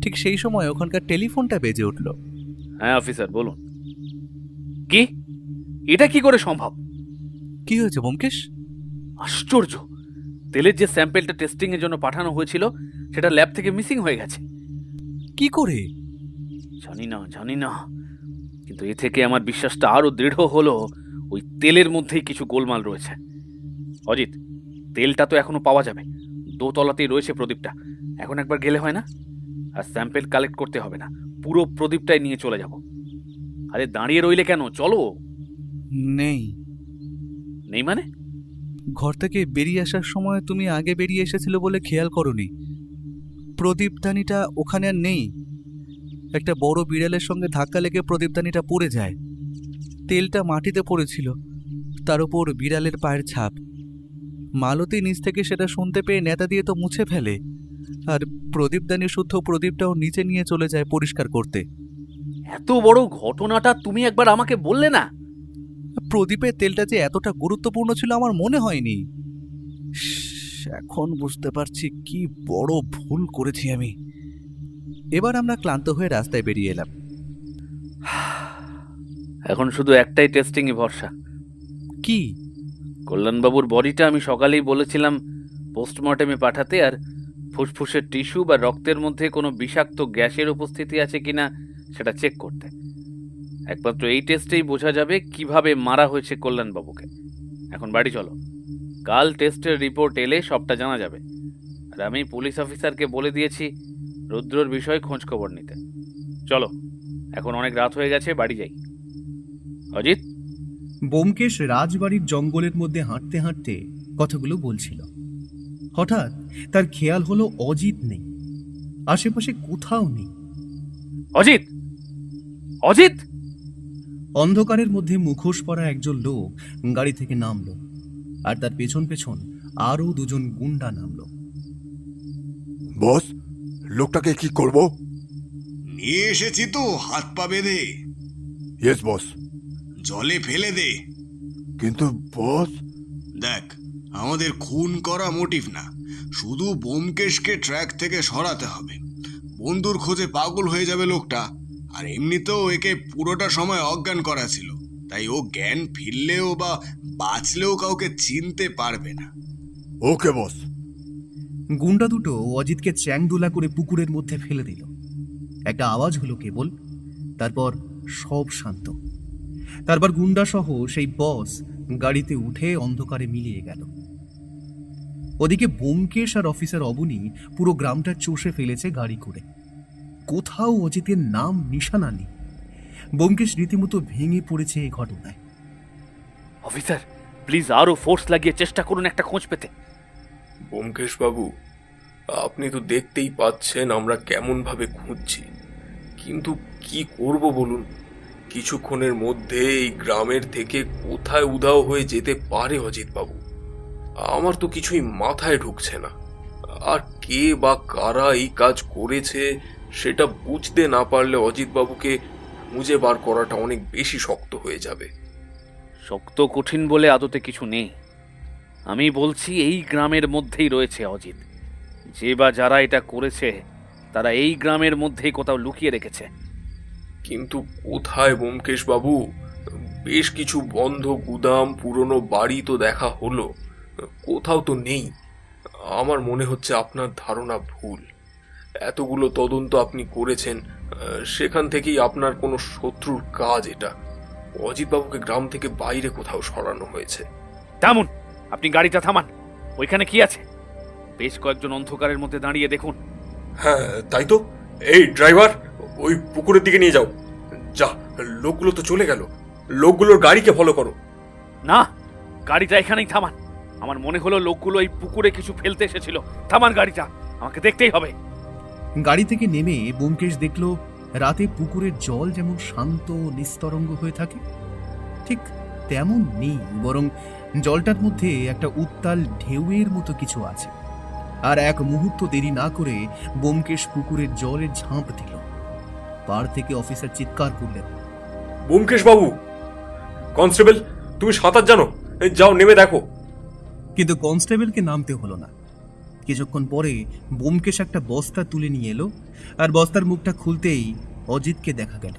ঠিক সেই সময় ওখানকার টেলিফোনটা বেজে উঠল। হ্যাঁ অফিসার, বলুন। কি? এটা কি করে সম্ভব? কি হয়েছে ব্যোমকেশ? আশ্চর্য! তেলের যে স্যাম্পেলটা টেস্টিং এর জন্য পাঠানো হয়েছিল সেটা ল্যাব থেকে মিসিং হয়ে গেছে। কি করে? জানি না, কিন্তু এ থেকে আমার বিশ্বাসটা আরো দৃঢ় হলো ওই তেলের মধ্যেই কিছু গোলমাল রয়েছে। অজিত, তেলটা তো এখনো পাওয়া যাবে, দোতলাতেই রয়েছে প্রদীপটা। এখন একবার গেলে হয় না? আর স্যাম্পেল কালেক্ট করতে হবে না, পুরো প্রদীপটাই নিয়ে চলে যাব। আরে দাঁড়িয়ে রইলে কেন, চলো। নেই। নেই মানে? ঘর থেকে বেরিয়ে আসার সময় তুমি আগে বেরিয়ে এসেছিল বলে খেয়াল করনি। প্রদীপদানিটা ওখানে আর নেই। একটা বড় বিড়ালের সঙ্গে ধাক্কা লেগে প্রদীপদানিটা পড়ে যায়। তেলটা মাটিতে পড়েছিল, তার উপর বিড়ালের পায়ের ছাপ। মালতী নিচ থেকে সেটা শুনতে পেয়ে নেতা দিয়ে তো মুছে ফেলে, আর প্রদীপদানি শুদ্ধ প্রদীপটাও নিচে নিয়ে চলে যায় পরিষ্কার করতে। এত বড় ঘটনাটা তুমি একবার আমাকে বললে না? প্রদীপের তেলটা যে এতটা গুরুত্বপূর্ণ ছিল আমার মনে হয়নি। এখন বুঝতে পারছি কি বড় ভুল করেছি আমি। এবার আমরা ক্লান্ত হয়ে রাস্তায় বেরিয়ে এলাম। এখন শুধু একটাই টেস্টিংই ভরসা। কি? কল্যাণবাবুর বডিটা আমি সকালেই বলেছিলাম পোস্টমর্টেমে পাঠাতে, আর ফুসফুসের টিস্যু বা রক্তের মধ্যে কোনো বিষাক্ত গ্যাসের উপস্থিতি আছে কিনা সেটা চেক করতে। একমাত্র এই টেস্টেই বোঝা যাবে কিভাবে মারা হয়েছে কল্যাণবাবুকে। এখন বাড়ি চলো, কাল টেস্টের রিপোর্ট এলে সবটা জানা যাবে। আর আমি পুলিশ অফিসারকে বলে দিয়েছি রুদ্রর বিষয়ে খোঁজ খবর নিতে। চলো, এখন অনেক রাত হয়ে গেছে, বাড়ি যাই। অজিত? ব্যোমকেশ রাজবাড়ির জঙ্গলের মধ্যে হাঁটতে হাঁটতে কথাগুলো বলছিল। হঠাৎ তার খেয়াল হলো অজিত নেই, আশেপাশে কোথাও নেই। অজিত! অজিত! অন্ধকারের মধ্যে মুখোশ পরা একজন লোক গাড়ি থেকে নামলো, আর তার পেছন পেছন আরো দুজন গুন্ডা নামলো। বস, লোকটাকে কি করব? নিয়ে এসেছি তো, হাত পা বেঁধে। Yes boss. জলে ফেলে দে। কিন্তু বস, দেখ, আমাদের খুন করা মোটিভ না, শুধু ব্যোমকেশকে ট্র্যাক থেকে সরাতে হবে। বন্ধুর খোঁজে পাগল হয়ে যাবে লোকটা, আর এমনিতেও একে পুরোটা সময় অজ্ঞান করা ছিল, তাই ও জ্ঞান ফিরলেও বা বাঁচলেও কাউকে চিনতে পারবে না। ওকে বস। গুন্ডা দুটো অজিতকে চ্যাংদোলা করে পুকুরের মধ্যে ফেলে দিল। একটা আওয়াজ হলো কেবল, তারপর সব শান্ত। তারপর গুন্ডা সহ সেই বস গাড়িতে উঠে অন্ধকারে মিলিয়ে গেল। ওদিকে ব্যোমকেশ আর অফিসার অবনী পুরো গ্রামটা চষে ফেলেছে গাড়ি করে। কোথাও অজিতের নাম নিশানা নেই। ব্যোমকেশ রীতিমতো ভেঙে পড়েছে এই ঘটনায়। অফিসার, প্লিজ আরো ফোর্স লাগিয়ে চেষ্টা করুন একটা খোঁজ পেতে। ব্যোমকেশ বাবু, আপনি তো দেখতেই পাচ্ছেন আমরা কেমন ভাবে খুঁজছি, কিন্তু কি করব বলুন? কিছুক্ষণের মধ্যে এই গ্রামের থেকে কোথায় উধাও হয়ে যেতে পারে অজিত বাবু। আমার তো কিছুই মাথায় ঢুকছে না। আর কে বা কারা এই কাজ করেছে সেটা বুঝতে না পারলে অজিত বাবুকে খুঁজে বার করাটা অনেক বেশি শক্ত হয়ে যাবে। শক্ত কঠিন বলে আদতে কিছু নেই। আমি বলছি এই গ্রামের মধ্যেই রয়েছে অজিত। যে বা যারা এটা করেছে তারা এই গ্রামের মধ্যেই কোথাও লুকিয়ে রেখেছে। কিন্তু কোথায় ব্যোমকেশ বাবু? বেশ কিছু বন্ধ গুদাম, পুরনো বাড়ি তো দেখা হলো, কোথাও তো নেই। আমার মনে হচ্ছে আপনার ধারণা ভুল। এতগুলো তদন্ত আপনি করেছেন, সেখান থেকেই আপনার কোনো শত্রুর কাজ এটা। অজিতবাবুকে গ্রাম থেকে বাইরে কোথাও সরানো হয়েছে। থামুন, আপনি গাড়িটা থামান। ওইখানে কি আছে? বেশ কয়েকজন অন্ধকারের মধ্যে দাঁড়িয়ে দেখুন। হ্যাঁ তাই তো। এই ড্রাইভার, ওই পুকুরের দিকে নিয়ে যাও। যা, লোকগুলো তো চলে গেল। লোকগুলোর গাড়িকে ফলো করো। না, গাড়িটা এখানেই থামান। আমার মনে হলো লোকগুলো এই পুকুরে কিছু ফেলতে এসেছিল। থামান গাড়িটা, আমাকে দেখতেই হবে। গাড়ি থেকে নেমে ব্যোমকেশ দেখল রাতে পুকুরের জল যেমন শান্ত ও নিস্তরঙ্গ হয়ে থাকে, ঠিক তেমন নেই, বরং জলটার মধ্যে একটা উত্তাল ঢেউয়ের মতো কিছু আছে। আর এক মুহূর্ত দেরি না করে ব্যোমকেশ পুকুরের জলে ঝাঁপ দিল। পাড় থেকে অফিসার চিৎকার করলেন, ব্যোমকেশ বাবু! কনস্টেবল, তুমি সাঁতার জানো? যাও, নেমে দেখো। কিন্তু কনস্টেবলকে নামতে হলো না। কিছুক্ষণ পরে ব্যোমকেশ একটা বস্তা তুলে নিয়ে এলো, আর বস্তার মুখটা খুলতেই অজিতকে দেখা গেল।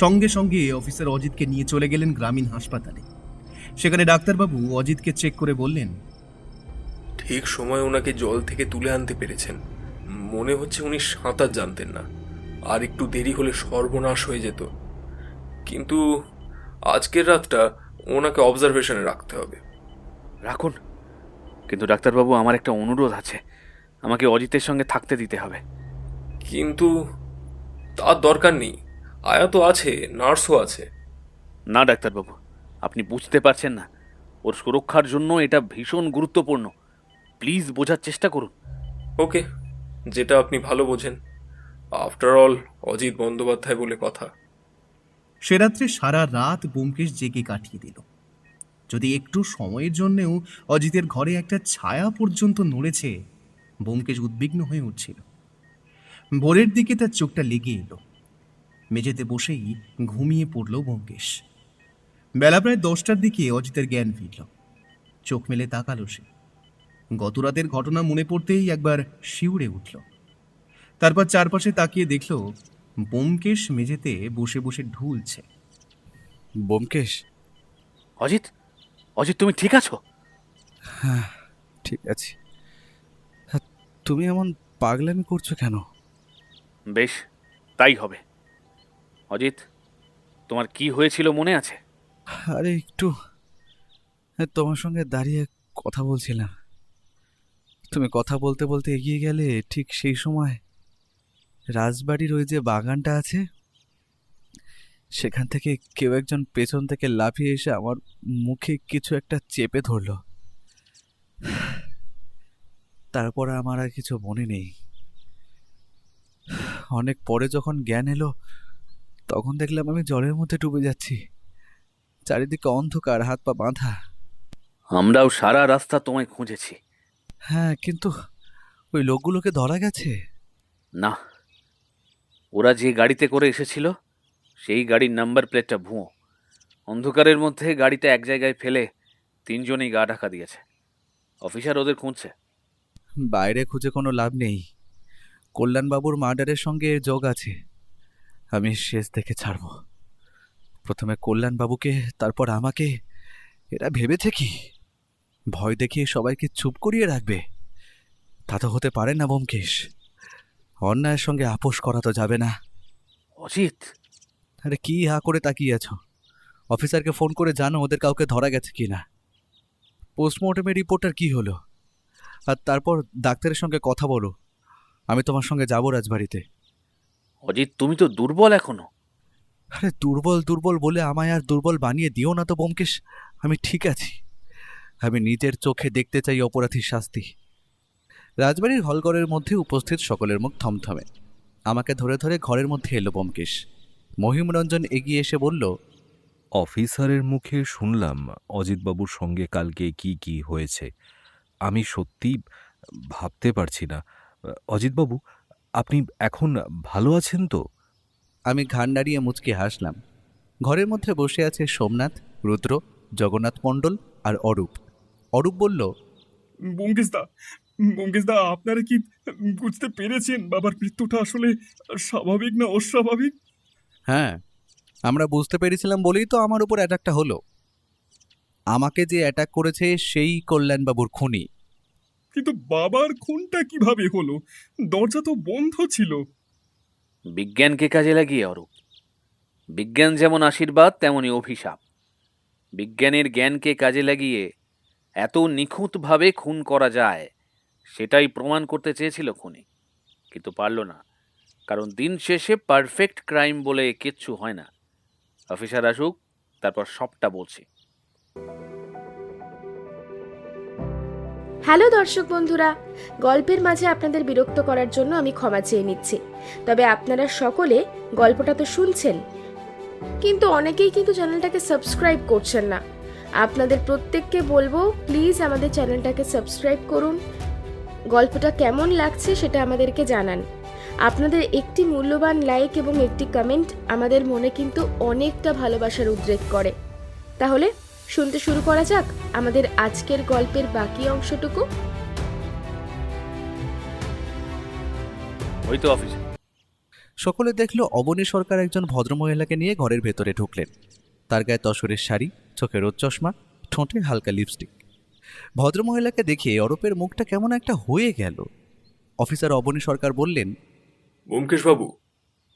সঙ্গে সঙ্গে অফিসার অজিতকে নিয়ে চলে গেলেন গ্রামীণ হাসপাতালে। সেখানে ডাক্তারবাবু অজিতকে চেক করে বললেন, ঠিক সময় ওনাকে জল থেকে তুলে আনতে পেরেছেন। মনে হচ্ছে উনি সাঁতার জানতেন না, আর একটু দেরি হলে সর্বনাশ হয়ে যেত। কিন্তু আজকের রাতটা ওনাকে অবজারভেশনে রাখতে হবে। রাখুন, কিন্তু ডাক্তারবাবু, আমার একটা অনুরোধ আছে। আমাকে অজিতের সঙ্গে থাকতে দিতে হবে। কিন্তু তার দরকার নেই, আয়া তো আছে, নার্সও আছে। না ডাক্তারবাবু, আপনি বুঝতে পারছেন না। ওর সুরক্ষার জন্য এটা ভীষণ গুরুত্বপূর্ণ। প্লিজ বোঝার চেষ্টা করুন। ওকে, যেটা আপনি ভালো বোঝেন। আফটার অল অজিত বন্দ্যোপাধ্যায় বলে কথা। সে রাত্রে সারা রাত ব্যোমকেশ জেগে কাটিয়ে দিল। যদি একটু সময়ের জন্যেও অজিতের ঘরে একটা ছায়া পর্যন্ত নড়েছে, ব্যোমকেশ উদ্বিগ্ন হয়ে উঠছিল। ভোরের দিকে তার চোখটা লেগে এলো। মেঝেতে বসেই ঘুমিয়ে পড়ল ব্যোমকেশ। বেলা প্রায় 10টার দিকে অজিতের জ্ঞান ফিরল। চোখ মেলে তাকালো সে। গত রাতের ঘটনা মনে পড়তেই একবার শিউরে উঠল। তারপর চারপাশে তাকিয়ে দেখল ব্যোমকেশ মেঝেতে বসে বসে ঢুলছে। ব্যোমকেশ, অজিত, অজিত, তুমি ঠিক আছো? হ্যাঁ, ঠিক আছে। হ্যাঁ, তুমি এমন পাগলামি করছো কেন? বেশ, তাই হবে। অজিত, তোমার কি হয়েছিল মনে আছে? আরে একটু তোমার সঙ্গে দাঁড়িয়ে কথা বলছিলাম। তুমি কথা বলতে বলতে এগিয়ে গেলে, ঠিক সেই সময় রাজবাড়ির ওই যে বাগানটা আছে, সেখান থেকে কেউ একজন পেছন থেকে লাফিয়ে এসে আমার মুখে কিছু একটা চেপে ধরলো। তারপর আমার আর কিছু মনে নেই। অনেক পরে যখন জ্ঞান এলো, তখন দেখলাম আমি জলের মধ্যে ডুবে যাচ্ছি। চারিদিকে অন্ধকার, হাত পা বাঁধা। আমরাও সারা রাস্তা তোমায় খুঁজেছি। হ্যাঁ, কিন্তু ওই লোকগুলোকে ধরা গেছে? না, ওরা যে গাড়িতে করে এসেছিল সেই গাড়ির নাম্বার প্লেটটা ভুয়ো। অন্ধকারের মধ্যে গাড়িটা এক জায়গায় ফেলে তিনজনেই গা ঢাকা দিয়েছে। অফিসার ওদের খুঁজছে। বাইরে খুঁজে কোনো লাভ নেই। কল্যাণবাবুর মার্ডারের সঙ্গে এর যোগ আছে। আমি শেষ দেখে ছাড়ব। প্রথমে কল্যাণবাবুকে, তারপর আমাকে। এরা ভেবেছে কি ভয় দেখিয়ে সবাইকে চুপ করিয়ে রাখবে? তা তো হতে পারে না ব্যোমকেশ। অন্যায়ের সঙ্গে আপোষ করা তো যাবে না। অজিত, আরে কি হা করে তাকিয়ে আছো? অফিসারকে ফোন করে জানো ওদের কাউকে ধরা গেছে কিনা। পোস্টমর্টমের রিপোর্টার কি হলো? আর তারপর ডাক্তারের সঙ্গে কথা বলো। আমি তোমার সঙ্গে যাব রাজবাড়িতে। অজিত, তুমি তো দুর্বল এখনো। আরে দুর্বল দুর্বল বলে আমায় আর দুর্বল বানিয়ে দিও না তো ব্যোমকেশ। আমি ঠিক আছি। আমি নিজের চোখে দেখতে চাই অপরাধীর শাস্তি। রাজবাড়ির হলঘরের মধ্যে উপস্থিত সকলের মুখ থমথমে। আমাকে ধরে ধরে ঘরের মধ্যে এলো ব্যোমকেশ। মহিমরঞ্জন এগিয়ে এসে বলল, অফিসারের মুখে শুনলাম অজিতবাবুর সঙ্গে কালকে কি কি হয়েছে। আমি সত্যি ভাবতে পারছি না। অজিতবাবু, আপনি এখন ভালো আছেন তো? আমি ঘাড় নাড়িয়ে মুচকে হাসলাম। ঘরের মধ্যে বসে আছে সোমনাথ, রুদ্র, জগন্নাথ মণ্ডল আর অরূপ। অরূপ বলল, ব্যোমকেশদা, আপনারা কি বুঝতে পেরেছেন বাবার মৃত্যুটা আসলে স্বাভাবিক না অস্বাভাবিক? হ্যাঁ, আমরা বুঝতে পেরেছিলাম বলেই তো আমার উপর অ্যাটাকটা হলো। আমাকে যে অ্যাটাক করেছে সেই কল্যাণবাবুর খুনি। কিন্তু বাবার খুনটা কিভাবে হলো? দরজা তো বন্ধ ছিল। বিজ্ঞানকে কাজে লাগিয়ে অরূপ। বিজ্ঞান যেমন আশীর্বাদ তেমনি অভিশাপ। বিজ্ঞানের জ্ঞানকে কাজে লাগিয়ে এত নিখুঁতভাবে খুন করা যায় সেটাই প্রমাণ করতে চেয়েছিল খুনি, কিন্তু পারল না। কারণ দিন শেষে পারফেক্ট ক্রাইম বলে কিচ্ছু হয় না। অফিসার আসুক, তারপর সবটা বলছি। হ্যালো দর্শক বন্ধুরা, গল্পের মাঝে আপনাদের বিরক্ত করার জন্য আমি ক্ষমা চেয়ে নিচ্ছি। তবে আপনারা সকলে গল্পটা তো শুনছেন, কিন্তু অনেকেই কিন্তু চ্যানেলটাকে সাবস্ক্রাইব করছেন না। আপনাদের প্রত্যেককে বলবো, প্লিজ আমাদের চ্যানেলটাকে সাবস্ক্রাইব করুন। গল্পটা কেমন লাগছে সেটা আমাদেরকে জানান। আপনাদের একটি মূল্যবান লাইক এবং একটি কমেন্ট আমাদের মনে কিন্তু অনেকটা ভালোবাসার উদ্রেক করে। তাহলে শুনতে শুরু করা যাক আমাদের আজকের গল্পের বাকি অংশটুকু। ওই তো অফিসে। সকলে দেখল অবনী সরকার একজন ভদ্রমহিলাকে নিয়ে ঘরের ভেতরে ঢুকলেন। তার গায়ে তসরের শাড়ি, চোখে রোদ চশমা, ঠোঁটে হালকা লিপস্টিক। ভদ্রমহিলাকে দেখে অরূপের মুখটা কেমন একটা হয়ে গেল। অফিসার অবনী সরকার বললেন, ব্যোমকেশবাবু,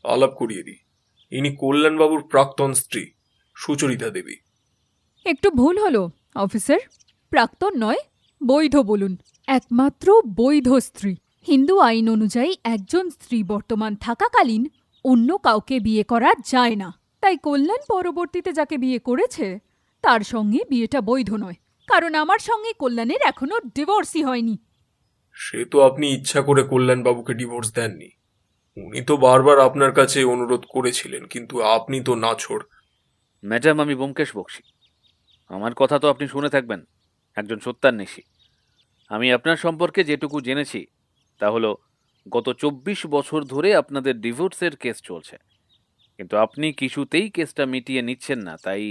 আলাপ করিয়ে দিই। ইনি কল্যাণবাবুর প্রাক্তন স্ত্রী সুচরিতা দেবী। একটু ভুল হলো অফিসার, প্রাক্তন নয়, বৈধ বলুন। একমাত্র বৈধ স্ত্রী। হিন্দু আইন অনুযায়ী একজন স্ত্রী বর্তমান থাকাকালীন অন্য কাউকে বিয়ে করা যায় না। তাই কল্যাণ পরবর্তীতে যাকে বিয়ে করেছে তার সঙ্গে বিয়েটা বৈধ নয়, কারণ আমার সঙ্গে কল্যাণের এখনো ডিভোর্সই হয়নি। সে তো আপনি ইচ্ছা করে কল্যাণবাবুকে ডিভোর্স দেননি। উনি তো বারবার আপনার কাছে অনুরোধ করেছিলেন, কিন্তু আপনি তো নাছোড়। ম্যাডাম, আমি ব্যোমকেশ বক্সী। আমার কথা তো আপনি শুনে থাকবেন। একজন সত্যান্বেষী। আমি আপনার সম্পর্কে যেটুকু জেনেছি তা হলো গত 24 বছর ধরে আপনাদের ডিভোর্সের কেস চলছে, কিন্তু আপনি কিছুতেই কেসটা মিটিয়ে নিচ্ছেন না। তাই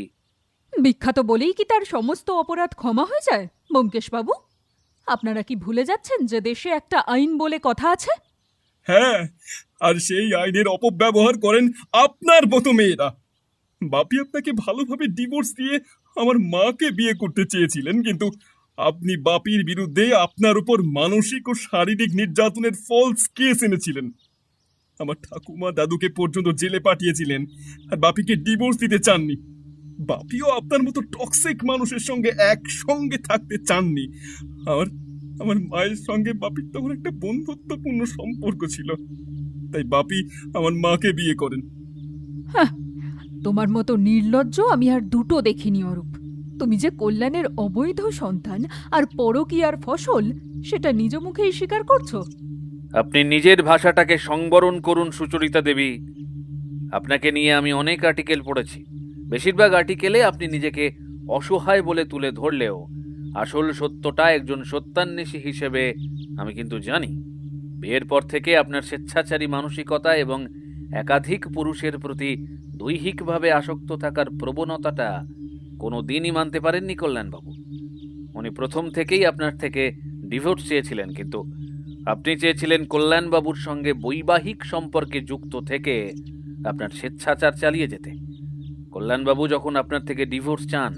বিখ্যাত বলেই কি তার সমস্ত অপরাধ ক্ষমা হয়ে যায় ব্যোমকেশবাবু? আপনারা কি ভুলে যাচ্ছেন যে দেশে একটা আইন বলে কথা আছে? হ্যাঁ, আর সেই আইনের অপব্যবহার করেন আপনার মতো মেয়েরা। বাপি আপনাকে ভালোভাবে ডিভোর্স দিয়ে আমার মাকে বিয়ে করতে চেয়েছিলেন, কিন্তু আপনি বাপির বিরুদ্ধে আপনার উপর মানসিক ও শারীরিক নির্যাতনের ফলস কেস এনেছিলেন। আমার ঠাকুমা দাদুকে পর্যন্ত জেলে পাঠিয়েছিলেন, আর বাপিকে ডিভোর্স দিতে চাননি। বাপিও আপনার মতো টক্সিক মানুষের সঙ্গে একসঙ্গে থাকতে চাননি। আমার মায়ের সঙ্গে বাপির তখন একটা বন্ধুত্বপূর্ণ সম্পর্ক ছিল, তাই বাপি আমার মাকে বিয়ে করেন। তোমার মতো নির্লজ্জ আমি আর দুটো দেখিনি অরূপ। তুমি যে কল্যাণের অবৈধ সন্তান আর পরকীয়ার ফসল, সেটা নিজ মুখেই স্বীকার করছো। আপনি নিজের ভাষাটাকে সংবরণ করুন সুচরিতা দেবী। আপনাকে নিয়ে আমি অনেক আর্টিকেল পড়েছি। বেশিরভাগ আর্টিকেলে আপনি নিজেকে অসহায় বলে তুলে ধরলেও আসল সত্যটা একজন সত্যান্বেষী হিসেবে আমি কিন্তু জানি। বিয়ের পর থেকে আপনার স্বেচ্ছাচারী মানসিকতা এবং একাধিক পুরুষের প্রতি দৈহিকভাবে আসক্ত থাকার প্রবণতাটা কোনো দিনই মানতে পারেননি কল্যাণবাবু। উনি প্রথম থেকেই আপনার থেকে ডিভোর্স চেয়েছিলেন, কিন্তু আপনি চেয়েছিলেন কল্যাণবাবুর সঙ্গে বৈবাহিক সম্পর্কে যুক্ত থেকে আপনার স্বেচ্ছাচার চালিয়ে যেতে। কল্যাণবাবু যখন আপনার থেকে ডিভোর্স চান,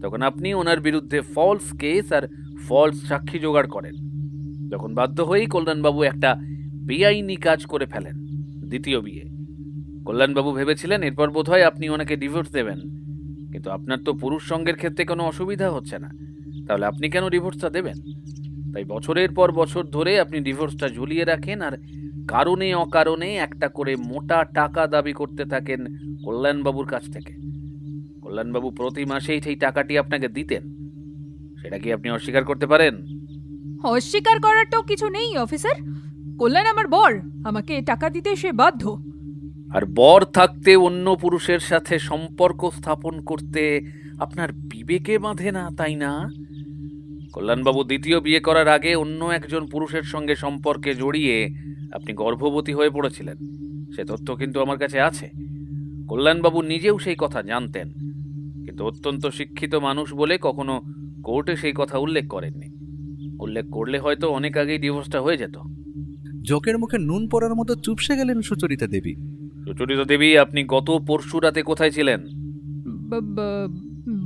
তখন আপনি ওনার বিরুদ্ধে ফলস কেস আর ফলস সাক্ষী জোগাড় করেন। যখন বাধ্য হয়েই কল্যাণবাবু একটা বেআইনি কাজ করে ফেলেন, দ্বিতীয় বিয়ে। কল্যাণবাবু ভেবেছিলেন এরপর বোধহয় আপনি ওনাকে ডিভোর্স দেবেন, কিন্তু আপনার তো পুরুষ সঙ্গের ক্ষেত্রে কোনো অসুবিধা হচ্ছে না, তাহলে আপনি কেন ডিভোর্সটা দেবেন? তাই বছরের পর বছর ধরে আপনি ডিভোর্সটা ঝুলিয়ে রাখেন, আর কারণে অকারণে একটা করে মোটা টাকা দাবি করতে থাকেন কল্যাণবাবুর কাছ থেকে। কল্যাণবাবু প্রতি মাসেই সেই টাকাটি আপনাকে দিতেন। সেটা কি আপনি অস্বীকার করতে পারেন? অস্বীকার করার তো কিছু নেই অফিসার। কল্যাণ আমার বর, আমাকে টাকা দিতে সে বাধ্য। আর বর থাকতে অন্য পুরুষের সাথে সম্পর্ক স্থাপন করতে আপনার বিবেকে বাঁধে না, তাই না? কল্যাণবাবু দ্বিতীয় বিয়ে করার আগে অন্য একজন পুরুষের সঙ্গে সম্পর্কে জড়িয়ে আপনি গর্ভবতী হয়ে পড়েছিলেন। সে তথ্য কিন্তু আমার কাছে আছে। কল্যাণবাবু নিজেও সেই কথা জানতেন, কিন্তু অত্যন্ত শিক্ষিত মানুষ বলে কখনো কোর্টে সেই কথা উল্লেখ করেননি। উল্লেখ করলে হয়তো অনেক আগেই ডিভোর্সটা হয়ে যেত। জোকের মুখে নুন পড়ার মতো চুপসে গেলেন সুচরিতা দেবী। সুচরিতা দেবী, আপনি গত পরশু রাতে কোথায় ছিলেন?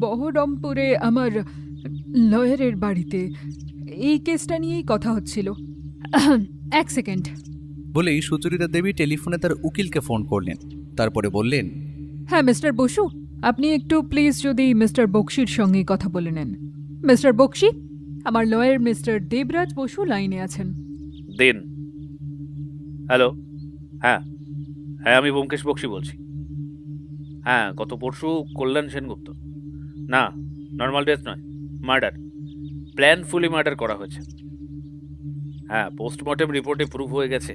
বহরমপুরে আমার লয়ারের বাড়িতে। এই কেসটা নিয়েই কথা হচ্ছিল। এক সেকেন্ড। বলেই সুচরিতা দেবী টেলিফোনে তার উকিলকে ফোন করলেন। তারপরে বললেন, হ্যাঁ মিস্টার বসু, আপনি একটু প্লিজ যদি মিস্টার বক্সির সঙ্গে কথা বলে নেন। মিস্টার বক্সি, আমার লয়ার মিস্টার দেবরাজ বসু লাইনে আছেন। দিন। হ্যালো। হ্যাঁ হ্যাঁ, আমি ব্যোমকেশ বক্সি বলছি। হ্যাঁ, গত পরশু কল্যাণ সেনগুপ্ত। না, নর্মাল ডেথ নয়, মার্ডার। প্ল্যানফুলি মার্ডার করা হয়েছে। হ্যাঁ, পোস্টমর্টেম রিপোর্টে প্রুফ হয়ে গেছে।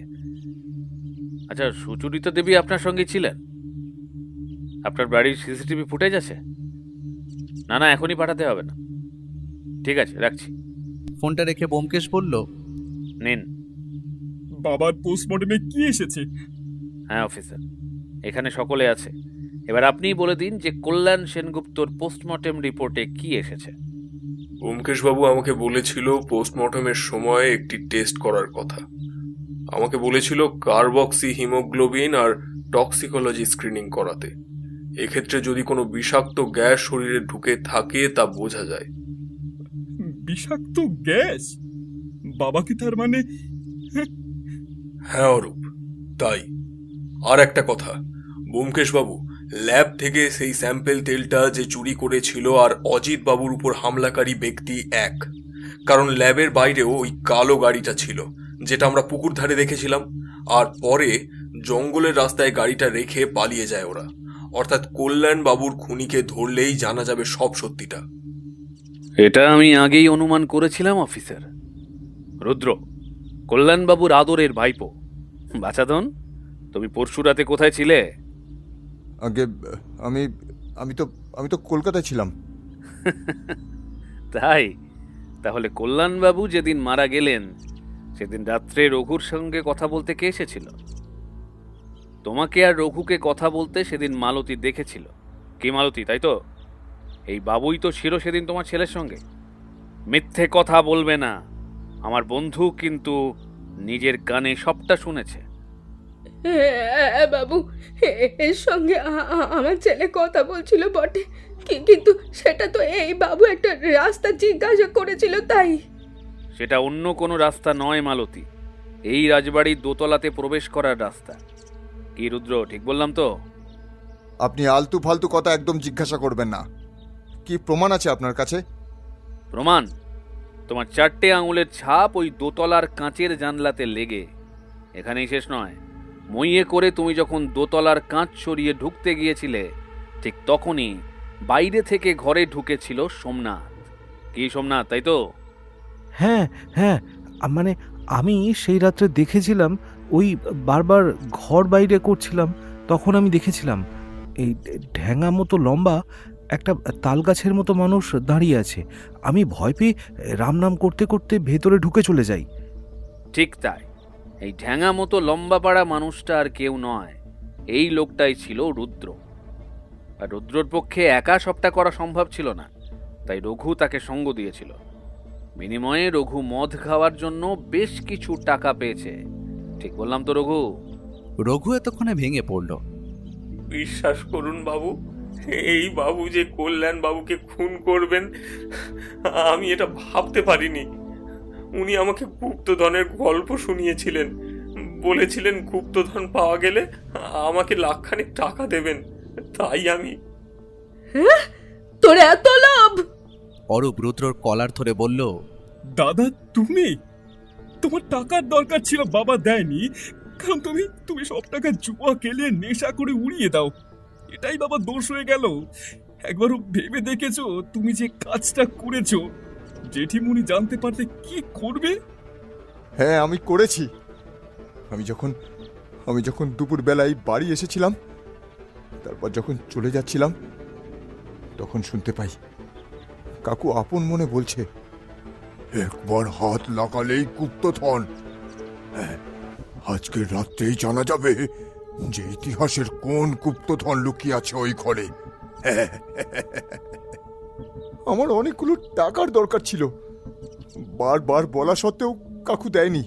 আচ্ছা, সুচরিতা দেবী আপনার সঙ্গে ছিলেন? আপনার বাড়ির সিসিটিভি ফুটেজ আছে? না না, এখনই পাঠাতে হবে না। ঠিক আছে, রাখছি। ফোনটা রেখে ব্যোমকেশ বলল, নিন। বাবার পোস্টমর্টমে কি এসেছে? হ্যাঁ অফিসার, এখানে সকলে আছে। এবার আপনিই বলে দিন যে কল্যাণ সেনগুপ্তর পোস্টমর্টেম রিপোর্টে কি এসেছে। ব্যোমকেশবাবু আমাকে বলেছিল পোস্টমর্টমের সময় একটি টেস্ট করার কথা। আমাকে বলেছিল কার্বক্সি হিমোগ্লোবিন আর টক্সিকোলজি স্ক্রিনিং করাতে। এক্ষেত্রে যদি কোনো বিষাক্ত গ্যাস শরীরে ঢুকে থাকে তা বোঝা যায়। বিষাক্ত গ্যাস? বাবাকে তার মানে? হ্যাঁ অরূপ, তাই। আর একটা কথা, ব্যোমকেশবাবু, ল্যাব থেকে সেই স্যাম্পেল তেলটা যে চুরি করেছিল আর অজিত বাবুর উপর হামলাকারী ব্যক্তি এক। কারণ ল্যাবের বাইরেও ওই কালো গাড়িটা ছিল, যেটা আমরা পুকুর ধারে দেখেছিলাম। আর পরে জঙ্গলের রাস্তায় গাড়িটা রেখে পালিয়ে যায় ওরা। অর্থাৎ কল্যাণ বাবুর খুনিকে ধরলেই জানা যাবে সব সত্যিটা। এটা আমি আগেই অনুমান করেছিলাম অফিসার। রুদ্র, কল্যাণবাবুর আদরের ভাইপো। বাছাধন, তুমি পরশু রাতে কোথায় ছিলে? আগে আমি তো কলকাতায় ছিলাম। তাই? তাহলে কল্যাণবাবু যেদিন মারা গেলেন সেদিন রাত্রে রঘুর সঙ্গে কথা বলতে কে এসেছিল? তোমাকে আর রঘুকে কথা বলতে সেদিন মালতী দেখেছিল। কি মালতী, তাই তো? এই বাবুই তো ছিল সেদিন তোমার ছেলের সঙ্গে। মিথ্যে কথা বলবে না। আমার বন্ধু কিন্তু নিজের কানে সবটা শুনেছে। বাবু, এর সঙ্গে আমার ছেলে কথা বলছিল বটে, কিন্তু সেটা তো এই বাবু একটা রাস্তা জিজ্ঞাসা করেছিল তাই। সেটা অন্য কোনো রাস্তা নয় মালতী, এই রাজবাড়ির দোতলাতে প্রবেশ করার রাস্তা। কি রুদ্র, ঠিক বললাম তো? আপনি আলতু ফালতু কথা একদম জিজ্ঞাসা করবেন না। কি প্রমাণ আছে আপনার কাছে? প্রমাণ? তোমার 4টে আঙুলের ছাপ ওই দোতলার কাঁচের জানলাতে লেগে। এখানেই শেষ নয়, মইয়ে করে তুমি যখন দোতলার কাঁচ সরিয়ে ঢুকতে গিয়েছিলে ঠিক তখনই বাইরে থেকে ঘরে ঢুকেছিল সোমনাথ। কি সোমনাথ, তাই তো? হ্যাঁ হ্যাঁ, মানে আমি সেই রাত্রে দেখেছিলাম, ওই বারবার ঘর বাইরে করছিলাম, তখন আমি দেখেছিলাম এই ঢ্যাঙা মতো লম্বা একটা তাল গাছের মতো মানুষ দাঁড়িয়ে আছে। আমি ভয় পেয়ে রাম নাম করতে করতে ভেতরে ঢুকে চলে যাই। ঠিক তাই, এই ঢ্যাঙা মতো লম্বা পাড়া মানুষটা আর কেউ নয়, এই লোকটাই ছিল রুদ্র। আর রুদ্রর পক্ষে একা সবটা করা সম্ভব ছিল না, তাই রঘু তাকে সঙ্গ দিয়েছিল। বিনিময়ে রঘু মদ খাওয়ার জন্য বেশ কিছু টাকা পেয়েছে। ঠিক বললাম তো রঘু? রঘু এতক্ষণে ভেঙে পড়ল। বিশ্বাস করুন বাবু, এই বাবু যে কল্যাণ বাবুকে খুন করবেন আমি এটা ভাবতে পারিনি। উনি আমাকে গুপ্তধনের গল্প শুনিয়েছিলেন, বলেছিলেন গুপ্তধন পাওয়া গেলে আমাকে লাখখানেক টাকা দেবেন। তাই আমি। তোর এত লাভ? অরূপ রুদ্রর কলার ধরে বলল, দাদা তুমি? তোমার টাকার দরকার ছিল, বাবা দেয়নি, কারণ তুমি সব টাকা জুয়া খেলে নেশা করে উড়িয়ে দাও। এটাই বাবা দোষ হয়ে গেল। একবারও ভেবে দেখেছো তুমি যে কাজটা করেছো জেঠিমুনি জানতে পারলে কি করবে? হ্যাঁ, আমি করেছি। আমি যখন দুপুর বেলায় বাড়ি এসেছিলাম, তারপর যখন চলে যাচ্ছিলাম, তখন শুনতে পাই কাকু আপন মনে বলছে, একবার হাত লাগালেই গুপ্তধন। হ্যাঁ, আজকের রাত্রেই জানা যাবে যে ইতিহাসের কোন গুপ্তধন লুকিয়ে আছে ওই ঘরে। আমার অনেকগুলো টাকার দরকার ছিল, বারবার বলা সত্ত্বেও কাকু দেয়নি।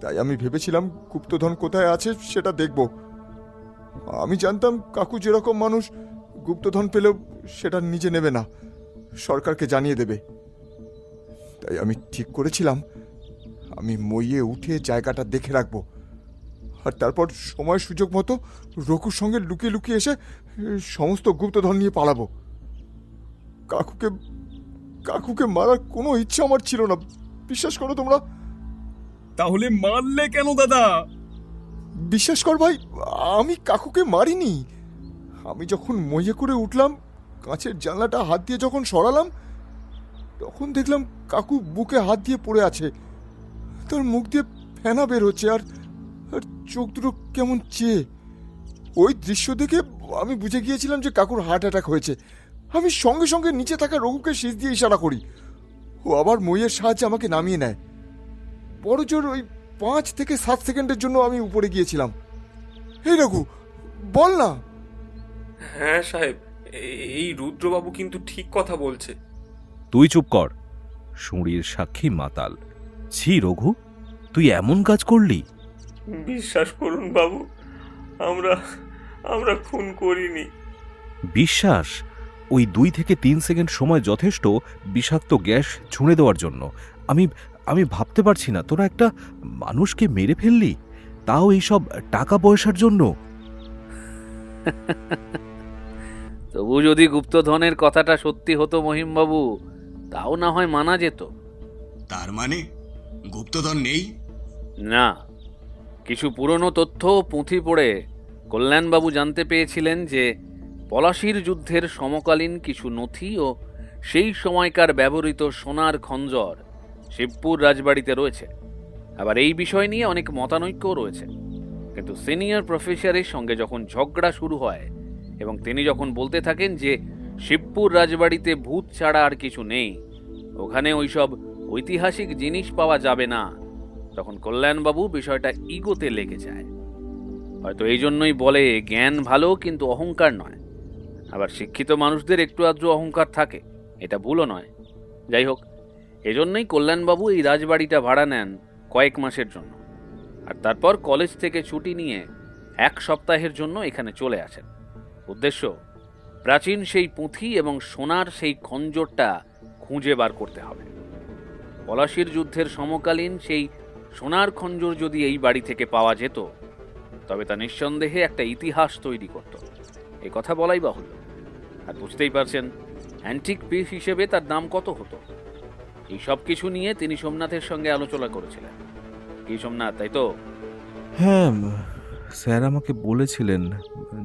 তাই আমি ভেবেছিলাম গুপ্তধন কোথায় আছে সেটা দেখব। আমি জানতাম কাকু যেরকম মানুষ গুপ্তধন পেলেও সেটা নিজে নেবে না, সরকারকে জানিয়ে দেবে। তাই আমি ঠিক করেছিলাম আমি মইয়ে উঠে জায়গাটা দেখে রাখবো, আর তারপর সময় সুযোগ মতো রঘুর সঙ্গে লুকিয়ে লুকিয়ে এসে সমস্ত গুপ্তধন নিয়ে পালাবো। কাকুকে মারার কোনো ইচ্ছা আমার ছিল না, বিশ্বাস করো তোমরা। তাহলে মারলে কেন দাদা? বিশ্বাস কর ভাই, আমি কাকুকে মারিনি। আমি যখন মইয়ে করে উঠলাম, কাঁচের জানলাটা হাত দিয়ে যখন সরালাম, তখন দেখলাম কাকু বুকে হাত দিয়ে পড়ে আছে, তার মুখ দিয়ে ফেনা বের হচ্ছে, আর চোখ দুটো কেমন চেয়ে। ওই দৃশ্য দেখে আমি বুঝে গিয়েছিলাম যে কাকুর হার্ট অ্যাটাক হয়েছে। আমি সঙ্গে সঙ্গে নিচে থাকা রঘুকে শীষ দিয়ে ইশারা করি, ও আবার মইয়ের সাহায্যে আমাকে নামিয়ে নেয়। বড় জোর ওই 5 থেকে 7 সেকেন্ডের জন্য আমি উপরে গিয়েছিলাম। এই রঘু, বল না। হ্যাঁ সাহেব, এই রুদ্রবাবু কিন্তু ঠিক কথা বলছে। তুই চুপ কর, শুঁড়ির সাক্ষী মাতাল। ছি রঘু, তুই এমন কাজ করলি? বিশ্বাস করুন বাবু, আমরা খুন করিনি। বিশ্বাস? ওই 2 থেকে 3 সেকেন্ড সময় যথেষ্ট বিষাক্ত গ্যাস ছুঁড়ে দেওয়ার জন্য। আমি ভাবতে পারছি না তোরা একটা মানুষকে মেরে ফেললি, তাও এইসব টাকা পয়সার জন্য। তবু যদি গুপ্তধনের কথাটা সত্যি হতো মহিমবাবু, তাও না হয় মানা যেত। তার মানে গুপ্তধন নেই? না, কিছু পুরনো তথ্য পুঁথি পড়ে কল্যাণবাবু জানতে পেয়েছিলেন যে পলাশির যুদ্ধের সমকালীন কিছু নথি ও সেই সময়কার ব্যবহৃত সোনার খঞ্জর শিবপুর রাজবাড়িতে রয়েছে। আবার এই বিষয় নিয়ে অনেক মতানৈক্যও রয়েছে, কিন্তু সিনিয়র প্রফেসরের সঙ্গে যখন ঝগড়া শুরু হয় এবং তিনি যখন বলতে থাকেন যে শিবপুর রাজবাড়িতে ভূত ছাড়া আর কিছু নেই, ওখানে ওইসব ঐতিহাসিক জিনিস পাওয়া যাবে না, তখন কল্যাণবাবু বিষয়টা ইগোতে লেগে যায়। হয়তো এই জন্যই বলে জ্ঞান ভালো কিন্তু অহংকার নয়। আবার শিক্ষিত মানুষদের একটু আধটু অহংকার থাকে, এটা ভুলও নয়। যাই হোক, এজন্যই কল্যাণবাবু এই রাজবাড়িটা ভাড়া নেন কয়েক মাসের জন্য, আর তারপর কলেজ থেকে ছুটি নিয়ে 1 সপ্তাহের জন্য এখানে চলে আসেন। উদ্দেশ্য প্রাচীন সেই পুঁথি এবং সোনার সেই খঞ্জরটা খুঁজে বার করতে হবে। পলাশির যুদ্ধের সমকালীন সেই সোনার খঞ্জর যদি এই বাড়ি থেকে পাওয়া যেত, তবে তা নিঃসন্দেহে একটা ইতিহাস তৈরি করত, এই কথা বলাই বাহুল্য। আর বুঝতেই পারছেন অ্যান্টিক পিস হিসেবে তার দাম কত হতো। এই সব কিছু নিয়ে তিনি সোমনাথের সঙ্গে আলোচনা করেছিলেন। কি সোমনাথ, তাই তো? হ্যাঁ, স্যার আমাকে বলেছিলেন,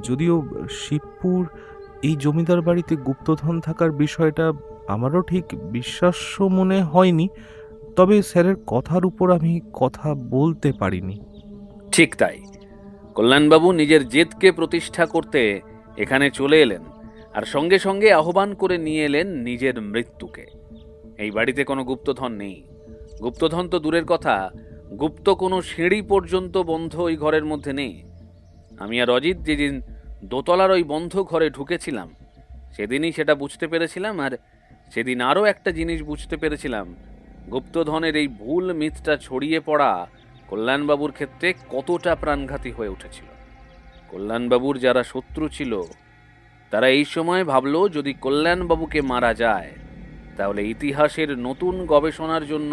যদিও শিবপুর এই জমিদার বাড়িতে গুপ্তধন থাকার বিষয়টা আমারও ঠিক বিশ্বাস্য মনে হয়নি, তবে স্যারের কথার উপর আমি কথা বলতে পারিনি। ঠিক তাই, কল্যাণবাবু নিজের জেদকে প্রতিষ্ঠা করতে এখানে চলে এলেন, আর সঙ্গে সঙ্গে আহ্বান করে নিয়ে এলেন নিজের মৃত্যুকে। এই বাড়িতে কোনো গুপ্তধন নেই। গুপ্তধন তো দূরের কথা, গুপ্ত কোনো সিঁড়ি পর্যন্ত বন্ধ ওই ঘরের মধ্যে নেই। আমি আর অজিত যেদিন দোতলার ওই বন্ধ ঘরে ঢুকেছিলাম, সেদিনই সেটা বুঝতে পেরেছিলাম। আর সেদিন আরও একটা জিনিস বুঝতে পেরেছিলাম, গুপ্তধনের এই ভুল মিথটা ছড়িয়ে পড়া কল্যাণবাবুর ক্ষেত্রে কতটা প্রাণঘাতী হয়ে উঠেছিল। কল্যাণবাবুর যারা শত্রু ছিল, তারা এই সময় ভাবল যদি কল্যাণবাবুকে মারা যায়, তাহলে ইতিহাসের নতুন গবেষণার জন্য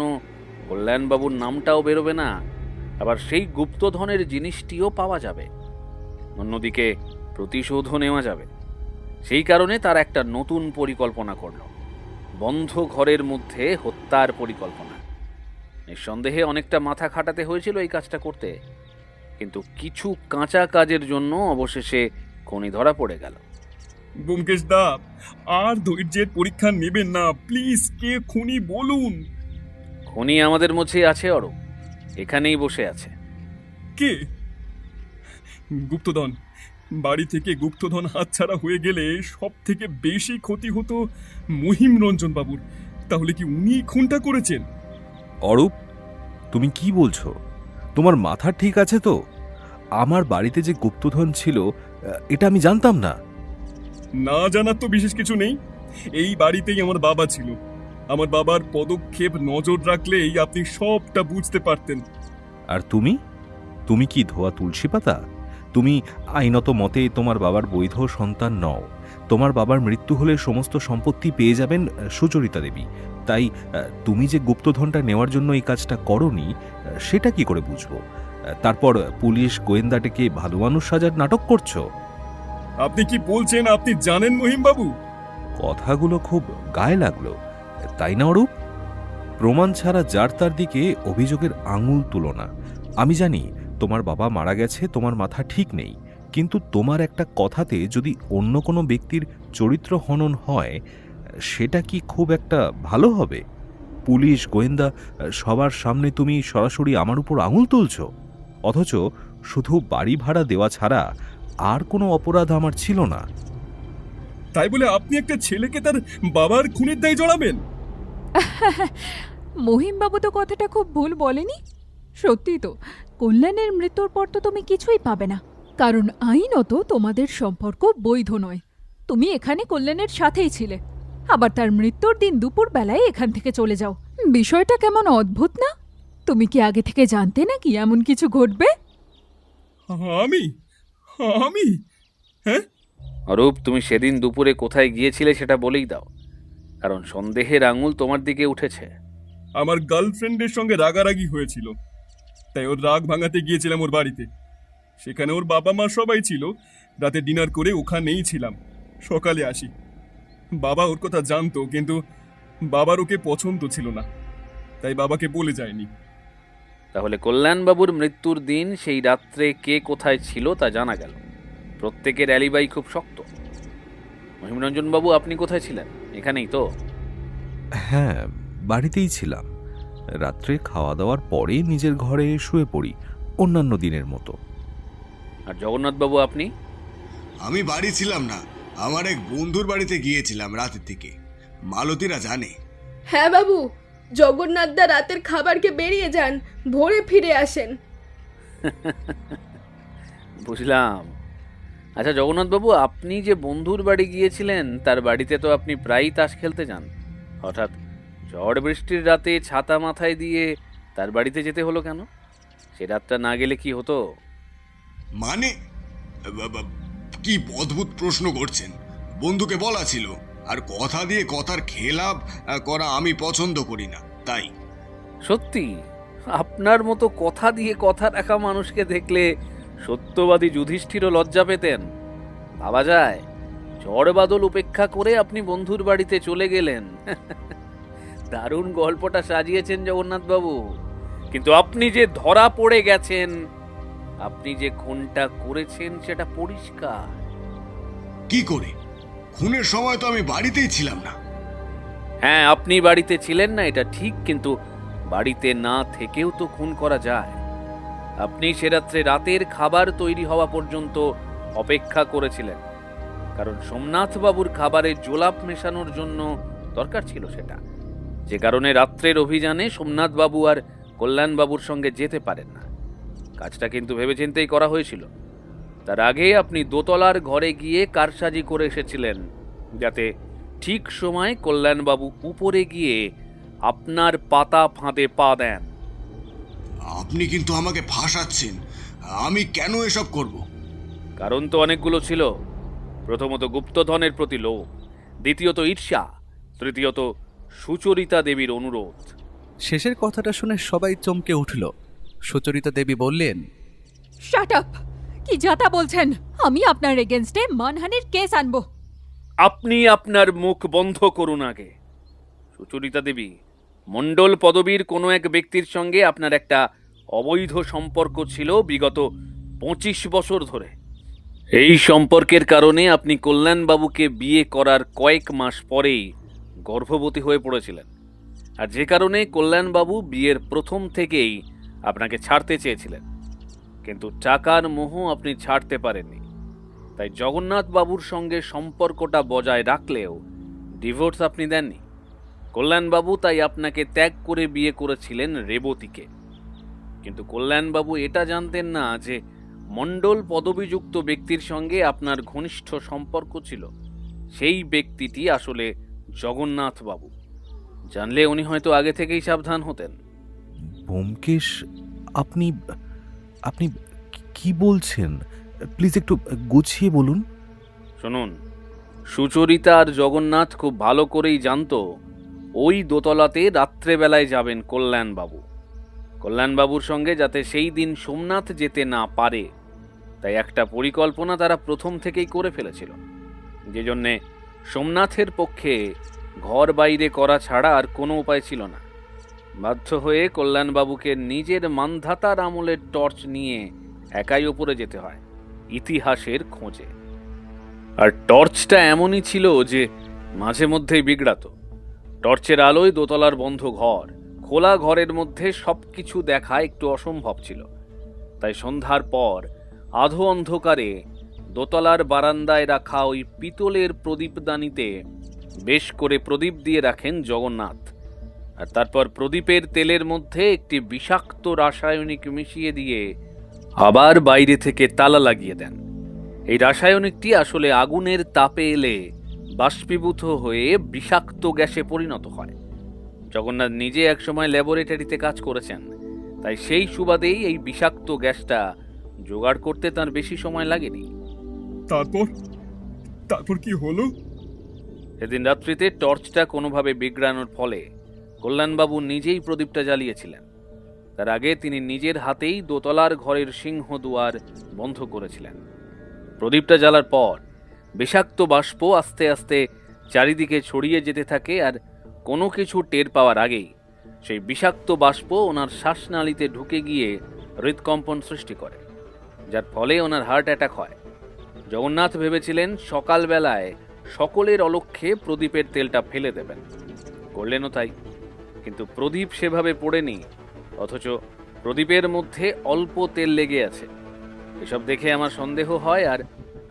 কল্যাণবাবুর নামটাও বেরোবে না, আবার সেই গুপ্তধনের জিনিসটিও পাওয়া যাবে। অন্যদিকে প্রতিশোধও নেওয়া যাবে। সেই কারণে তার একটা নতুন পরিকল্পনা করল, বন্ধ ঘরের মধ্যে হত্যার পরিকল্পনা। নিঃসন্দেহে অনেকটা মাথা খাটাতে হয়েছিল এই কাজটা করতে, কিন্তু কিছু কাঁচা কাজের জন্য অবশেষে খনি ধরা পড়ে গেল। ব্যোমকেশ দা, আর ধৈর্যের পরীক্ষা নেবেন না প্লিজ, কে খুনি বলুন। খনি আমাদের মধ্যে আছে অরূপ, এখানেই বসে আছে। কে? গুপ্তধন বাড়ি থেকে গুপ্তধন হাতছাড়া হয়ে গেলে সব থেকে বেশি ক্ষতি হতো মহিম রঞ্জন বাবুর। তাহলে কি উনি খুনটা করেছেন? অরূপ, তুমি কি বলছো? তোমার মাথা ঠিক আছে তো? আমার বাড়িতে যে গুপ্তধন ছিল এটা আমি জানতাম না। না জানার তো বিশেষ কিছু নেই। এই বাড়িতেই আমার বাবা ছিল। আমার বাবার পদক্ষেপ নজর রাখলেই আপনি সবটা বুঝতে পারতেন। আর তুমি কি ধোয়া তুলসী পাতা? তুমি আইনত মতে তোমার বাবার বৈধ সন্তান নও। তোমার বাবার মৃত্যু হলে সমস্ত সম্পত্তি পেয়ে যাবেন সুচরিতা দেবী। তাই তুমি যে গুপ্তধনটা নেওয়ার জন্য এই কাজটা করনি সেটা কি করে বুঝবো? তারপর পুলিশ গোয়েন্দা ডেকে ভালো মানুষ সাজার নাটক করছো। আপনি কি বলছেন? আপনি জানেন মহিমবাবু? কথাগুলো খুব গায়ে লাগলো, তাই না অরূপ? প্রমাণ ছাড়া যার তার দিকে অভিযোগের আঙুল তুলো না। আমি জানি তোমার বাবা মারা গেছে, তোমার মাথা ঠিক নেই, কিন্তু তোমার একটা কথাতে যদি অন্য কোনো ব্যক্তির চরিত্র হনন হয় সেটা কি খুব একটা ভালো হবে? পুলিশ গোয়েন্দা সবার সামনে তুমি সরাসরি আমার উপর আঙুল তুলছো, অথচ শুধু বাড়ি ভাড়া দেওয়া ছাড়া আর কোনো অপরাধ আমার ছিল না। তাই বলে আপনি একটা ছেলেকে তার বাবার খুনের দায়ে জড়াবেন? মহিমবাবু তো কথাটা খুব ভুল বলেনি। সত্যি তো, কল্যাণের মৃত্যুর পর তো তুমি কিছুই পাবে না, কারণ আইনত তোমাদের সম্পর্ক বৈধ নয়। তুমি এখানে কল্যাণের সাথেই ছিলে, আবার তার মৃত্যুর দিন দুপুর বেলায় এখান থেকে চলে যাও। বিষয়টা কেমন অদ্ভুত না? তুমি কি আগে থেকে জানতে নাকি এমন কিছু ঘটবে? আমি আমি হ্যাঁ? অরূপ, তুমি সেদিন দুপুরে কোথায় গিয়েছিলে সেটা বলেই দাও, কারণ সন্দেহের আঙুল তোমার দিকে উঠেছে। আমার গার্লফ্রেন্ডের সঙ্গে রাগারাগি হয়েছিল, তাই ওর রাগ ভাঙাতে গিয়েছিলাম ওর বাড়িতে। সেখানে ওর বাবা মা সবাই ছিল। রাতে ডিনার করে ওখানেই ছিলাম। সকালে আসি। বাবা ওর কথা জানতো, কিন্তু বাবার ওকে পছন্দ ছিল না, তাই বাবাকে বলে যায়নি। তাহলে কল্যাণবাবুর মৃত্যুর দিন সেই রাত্রে কে কোথায় ছিল তা জানা গেল। প্রত্যেকের অ্যালিবাই খুব শক্ত। মহিমরঞ্জনবাবু, আপনি কোথায় ছিলেন? এখানেই তো? হ্যাঁ, বাড়িতেই ছিলাম। রাত্রে খাওয়া দাওয়ার পরে নিজের ঘরে শুয়ে পড়ি অন্যান্য দিনের মতো। আর জগন্নাথবাবু, আপনি? আমি বাড়ি ছিলাম না, আমার এক বন্ধুর বাড়িতে গিয়েছিলাম রাতের দিকে। মালতীরা জানে। হ্যাঁ বাবু, জগন্নাথদা রাতের খাবারকে বেরিয়ে যান, ভোরে ফিরে আসেন। বুঝলাম। আচ্ছা জগন্নাথবাবু, আপনি যে বন্ধুর বাড়ি গিয়েছিলেন তার বাড়িতে তো আপনি প্রায়ই তাস খেলতে যান। হঠাৎ ঝড় বৃষ্টির রাতে ছাতা মাথায় দিয়ে তার বাড়িতে যেতে হলো কেন? সে রাতটা না গেলে কি হতো? মানে কি অদ্ভুত প্রশ্ন করছেন? বন্ধুকে বলা ছিল, আর কথা দিয়ে কথার খেলাপ করা আমি পছন্দ করি না, তাই। সত্যি, আপনার মতো কথা দিয়ে কথা রাখা মানুষকে দেখলে সত্যবাদী যুধিষ্ঠিরও লজ্জা পেতেন। ভাবা যায়, ঝড় বাদল উপেক্ষা করে আপনি বন্ধুর বাড়িতে চলে গেলেন। দারুণ গল্পটা সাজিয়েছেন জগন্নাথবাবু, কিন্তু আপনি যে ধরা পড়ে গেছেন, আপনি যে খুনটা করেছেন সেটা পরিষ্কার। কি করে? খুনের সময় তো আমি বাড়িতেই ছিলাম না। হ্যাঁ, আপনি বাড়িতে ছিলেন না এটা ঠিক, কিন্তু বাড়িতে না থেকেও তো খুন করা যায়। আপনি সে রাত্রে রাতের খাবার তৈরি হওয়া পর্যন্ত অপেক্ষা করেছিলেন, কারণ সোমনাথ বাবুর খাবারে জোলাপ মেশানোর জন্য দরকার ছিল সেটা, যে কারণে রাত্রের অভিযানে সোমনাথ বাবু আর কল্যাণবাবুর সঙ্গে যেতে পারেন না। কাজটা কিন্তু ভেবেচিন্তেই করা হয়েছিল। তার আগে আপনি দোতলার ঘরে গিয়ে কারসাজি করে এসেছিলেন, যাতে ঠিক সময় কল্যাণবাবু উপরে গিয়ে আপনার পাতা ফাঁদে পা দেন। আপনি কিন্তু আমাকে ফাঁসাচ্ছেন। আমি কেন এসব করব? কারণ তো অনেকগুলো ছিল। প্রথমত গুপ্তধনের প্রতি লোভ, দ্বিতীয়ত ঈর্ষা, তৃতীয়ত সুচরিতা দেবীর অনুরোধ। শেষের কথাটা শুনে সবাই চমকে উঠল। সুচরিতা দেবী বললেন, শাট আপ! কি যাতা বলছেন? আমি আপনার এগেনস্টে মানহানির কেস আনবো। আপনি আপনার মুখ বন্ধ করুন আগে। সুচরিতা দেবী, মণ্ডল পদবীর কোনো এক ব্যক্তির সঙ্গে আপনার একটা অবৈধ সম্পর্ক ছিল বিগত 25 বছর ধরে। এই সম্পর্কের কারণে আপনি কল্যাণবাবুকে বিয়ে করার কয়েক মাস পরেই গর্ভবতী হয়ে পড়েছিলেন, আর যে কারণে কল্যাণবাবু বিয়ের প্রথম থেকেই আপনাকে ছাড়তে চেয়েছিলেন, কিন্তু টাকার মোহ আপনি ছাড়তে পারেননি। তাই জগন্নাথ বাবুর সঙ্গে সম্পর্কটা বজায় রাখলেও ডিভোর্স আপনি দেননি। কল্যাণবাবু তাই আপনাকে ত্যাগ করে বিয়ে করেছিলেন রেবতীকে। কিন্তু কল্যাণবাবু এটা জানতেন না যে মণ্ডল পদবিযুক্ত ব্যক্তির সঙ্গে আপনার ঘনিষ্ঠ সম্পর্ক ছিল। সেই ব্যক্তিটি আসলে জগন্নাথ বাবু। জানলে উনি হয়তো আগে থেকেই সাবধান হতেন। ব্যোমকেশ, আপনি আপনি কি বলছেন? প্লিজ একটু গুছিয়ে বলুন। শুনুন, সুচরিতা আর জগন্নাথ খুব ভালো করেই জানতো ওই দোতলাতে রাত্রেবেলায় যাবেন কল্যাণবাবু। কল্যাণবাবুর সঙ্গে যাতে সেই দিন সোমনাথ যেতে না পারে, তাই একটা পরিকল্পনা তারা প্রথম থেকেই করে ফেলেছিল, যে জন্যে সোমনাথের পক্ষে ঘর বাইরে করা ছাড়া আর কোনো উপায় ছিল না। বাধ্য হয়ে কল্যাণবাবুকে নিজের মানধাতার আমলের টর্চ নিয়ে একাই ওপরে যেতে হয় ইতিহাসের খোঁজে। আর টর্চটা এমনই ছিল যে মাঝে মধ্যেই বিগড়াতো। টর্চের আলোয় দোতলার বন্ধ ঘর, খোলা ঘরের মধ্যে সবকিছু দেখা একটু অসম্ভব ছিল। তাই সন্ধ্যার পর আধো অন্ধকারে দোতলার বারান্দায় রাখা ওই পিতলের প্রদীপদানিতে বেশ করে প্রদীপ দিয়ে রাখেন জগন্নাথ, আর তারপর প্রদীপের তেলের মধ্যে একটি বিষাক্ত রাসায়নিক মিশিয়ে দিয়ে আবার বাইরে থেকে তালা লাগিয়ে দেন। এই রাসায়নিকটি আসলে আগুনের তাপে এলে বাষ্পীভূত হয়ে বিষাক্ত গ্যাসে পরিণত হয়। জগন্নাথ নিজে একসময় ল্যাবরেটরিতে কাজ করেছেন, তাই সেই সুবাদেই এই বিষাক্ত গ্যাসটা জোগাড় করতে তার বেশি সময় লাগেনি। তারপর তারপর কি হলো? সেদিন রাত্রিতে টর্চটা কোনোভাবে বিগড়ানোর ফলে কল্যাণবাবু নিজেই প্রদীপটা জ্বালিয়েছিলেন। তার আগে তিনি নিজের হাতেই দোতলার ঘরের সিংহদুয়ার বন্ধ করেছিলেন। প্রদীপটা জ্বালার পর বিষাক্ত বাষ্প আস্তে আস্তে চারিদিকে ছড়িয়ে যেতে থাকে, আর কোনো কিছু টের পাওয়ার আগেই সেই বিষাক্ত বাষ্প ওনার শ্বাসনালীতে ঢুকে গিয়ে হৃদকম্পন সৃষ্টি করে, যার ফলে ওনার হার্ট অ্যাটাক হয়। জগন্নাথ ভেবেছিলেন সকালবেলায় সকলের অলক্ষ্যে প্রদীপের তেলটা ফেলে দেবেন, করলেনও তাই। কিন্তু প্রদীপ সেভাবে পড়েনি, অথচ প্রদীপের মধ্যে অল্প তেল লেগে আছে। এসব দেখে আমার সন্দেহ হয়, আর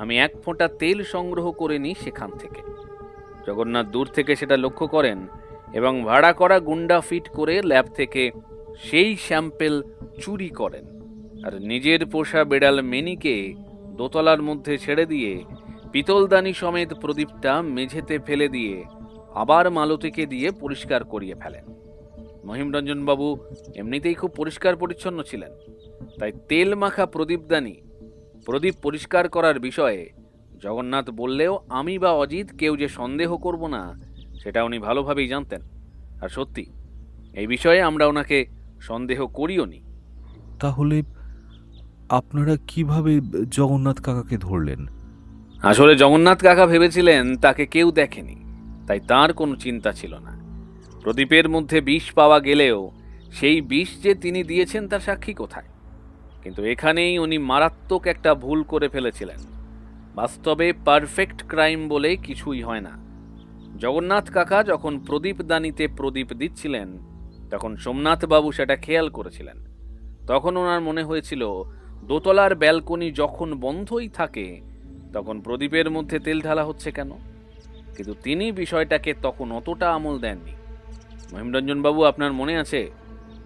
আমি এক ফোঁটা তেল সংগ্রহ করে নিই সেখান থেকে। জগন্নাথ দূর থেকে সেটা লক্ষ্য করেন এবং ভাড়া করা গুন্ডা ফিট করে ল্যাব থেকে সেই স্যাম্পেল চুরি করেন, আর নিজের পোষা বেড়াল মেনিকে দোতলার মধ্যে ছেড়ে দিয়ে পিতলদানি সমেত প্রদীপটা মেঝেতে ফেলে দিয়ে আবার মালতীকে দিয়ে পরিষ্কার করিয়ে ফেলেন। মহিমরঞ্জনবাবু এমনিতেই খুব পরিষ্কার পরিচ্ছন্ন ছিলেন, তাই তেল মাখা প্রদীপদানি প্রদীপ পরিষ্কার করার বিষয়ে জগন্নাথ বললেও আমি বা অজিত কেউ যে সন্দেহ করব না সেটা উনি ভালোভাবেই জানতেন। আর সত্যি এই বিষয়ে আমরা ওনাকে সন্দেহ করিও নি। তাহলে আপনারা কিভাবে জগন্নাথ কাকাকে ধরলেন? আসলে জগন্নাথ কাকা ভেবেছিলেন তাকে কেউ দেখেনি, তাই তার কোনো চিন্তা ছিল না। প্রদীপের মধ্যে বিষ পাওয়া গেলেও সেই বিষ যে তিনি দিয়েছেন তার সাক্ষী কোথায়? কিন্তু এখানেই উনি মারাত্মক একটা ভুল করে ফেলেছিলেন। বাস্তবে পারফেক্ট ক্রাইম বলে কিছুই হয় না। জগন্নাথ কাকা যখন প্রদীপদানিতে প্রদীপ দিচ্ছিলেন তখন সোমনাথ বাবু সেটা খেয়াল করেছিলেন। তখন ওনার মনে হয়েছিল দোতলার ব্যালকনি যখন বন্ধই থাকে তখন প্রদীপের মধ্যে তেল ঢালা হচ্ছে কেন, কিন্তু তিনি বিষয়টাকে তখন অতটা আমল দেননি। মহিমরঞ্জনবাবু, আপনার মনে আছে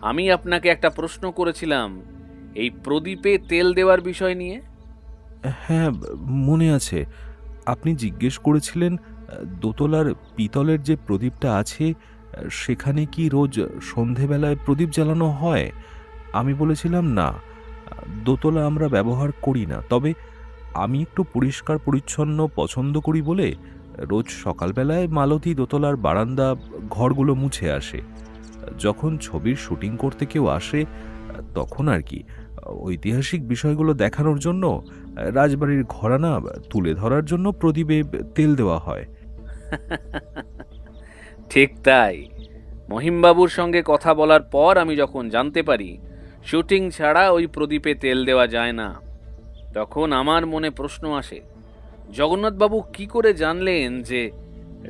আমি আপনাকে একটা প্রশ্ন করেছিলাম এই প্রদীপে তেল দেওয়ার বিষয় নিয়ে? হ্যাঁ, মনে আছে। আপনি জিজ্ঞেস করেছিলেন দোতলার পিতলের যে প্রদীপটা আছে সেখানে কি রোজ সন্ধেবেলায় প্রদীপ জ্বালানো হয়? আমি বলেছিলাম না, দোতলা আমরা ব্যবহার করি না, তবে আমি একটু পরিষ্কার পরিচ্ছন্ন পছন্দ করি বলে রোজ সকালবেলায় মালতী দোতলার বারান্দা ঘরগুলো মুছে আসে। যখন ছবির শুটিং করতে কেউ আসে তখন আর কি ঐতিহাসিক বিষয়গুলো দেখানোর জন্য রাজবাড়ির ঘরানা তুলে ধরার জন্য প্রদীপে তেল দেওয়া হয়। ঠিক তাই। মহিমবাবুর সঙ্গে কথা বলার পর আমি যখন জানতে পারি শুটিং ছাড়া ওই প্রদীপে তেল দেওয়া যায় না, তখন আমার মনে প্রশ্ন আসে জগন্নাথবাবু কি করে জানলেন যে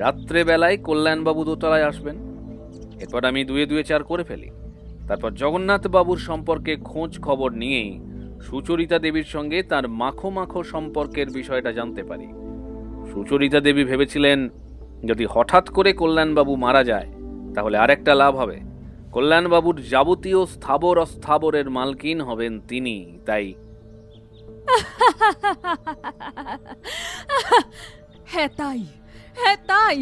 রাত্রেবেলায় কল্যাণবাবু দোতলায় আসবেন? এরপর আমি দুয়ে দুয়ে চার করে ফেলি। তারপর জগন্নাথবাবুর সম্পর্কে খোঁজ খবর নিয়েই সুচরিতা দেবীর সঙ্গে তার মাখো মাখো সম্পর্কের বিষয়টা জানতে পারি। সুচরিতা দেবী ভেবেছিলেন যদি হঠাৎ করে কল্যাণবাবু মারা যায় তাহলে আরেকটা লাভ হবে, কল্যাণবাবুর যাবতীয় স্থাবর অস্থাবরের মালকিন হবেন তিনি। তাই হ্যাঁ তাই, হ্যাঁ তাই।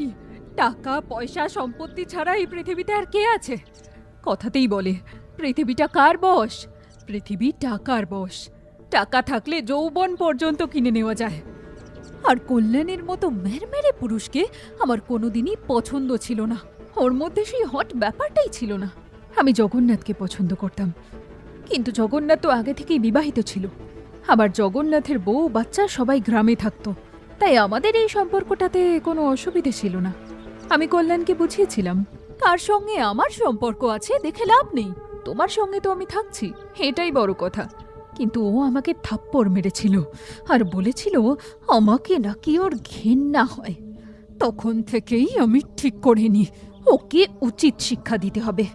টাকা পয়সা সম্পত্তি ছাড়া এই পৃথিবীতে আর কে আছে? কথাতেই বলে পৃথিবীটা কার বশ? পৃথিবী টাকার বশ। টাকা থাকলে যৌবন পর্যন্ত কিনে নেওয়া যায়। আর কল্যাণের মতো মেরমেরে পুরুষকে আমার কোনোদিনই পছন্দ ছিল না। ওর মধ্যে সেই হট ব্যাপারটাই ছিল না। আমি জগন্নাথকে পছন্দ করতাম, কিন্তু জগন্নাথ তো আগে থেকেই বিবাহিত ছিল। আবার জগন্নাথের বউ বাচ্চা সবাই গ্রামে থাকতো, তাই আমাদের এই সম্পর্কটাতে কোনো অসুবিধে ছিল না। আমি কল্যাণকে বুঝিয়েছিলাম, কার সঙ্গে আমার সম্পর্ক আছে দেখে লাভ নেই, তোমার সঙ্গে তো আমি থাকছি, এটাই বড় কথা। কিন্তু ও আমাকে থাপ্পড় মেরেছিল আর বলেছিল আমাকে নাকি ওর ঘেন্না হয়। তখন থেকেই আমি ঠিক করে নি ওকে উচিত শিক্ষা দিতে হবে।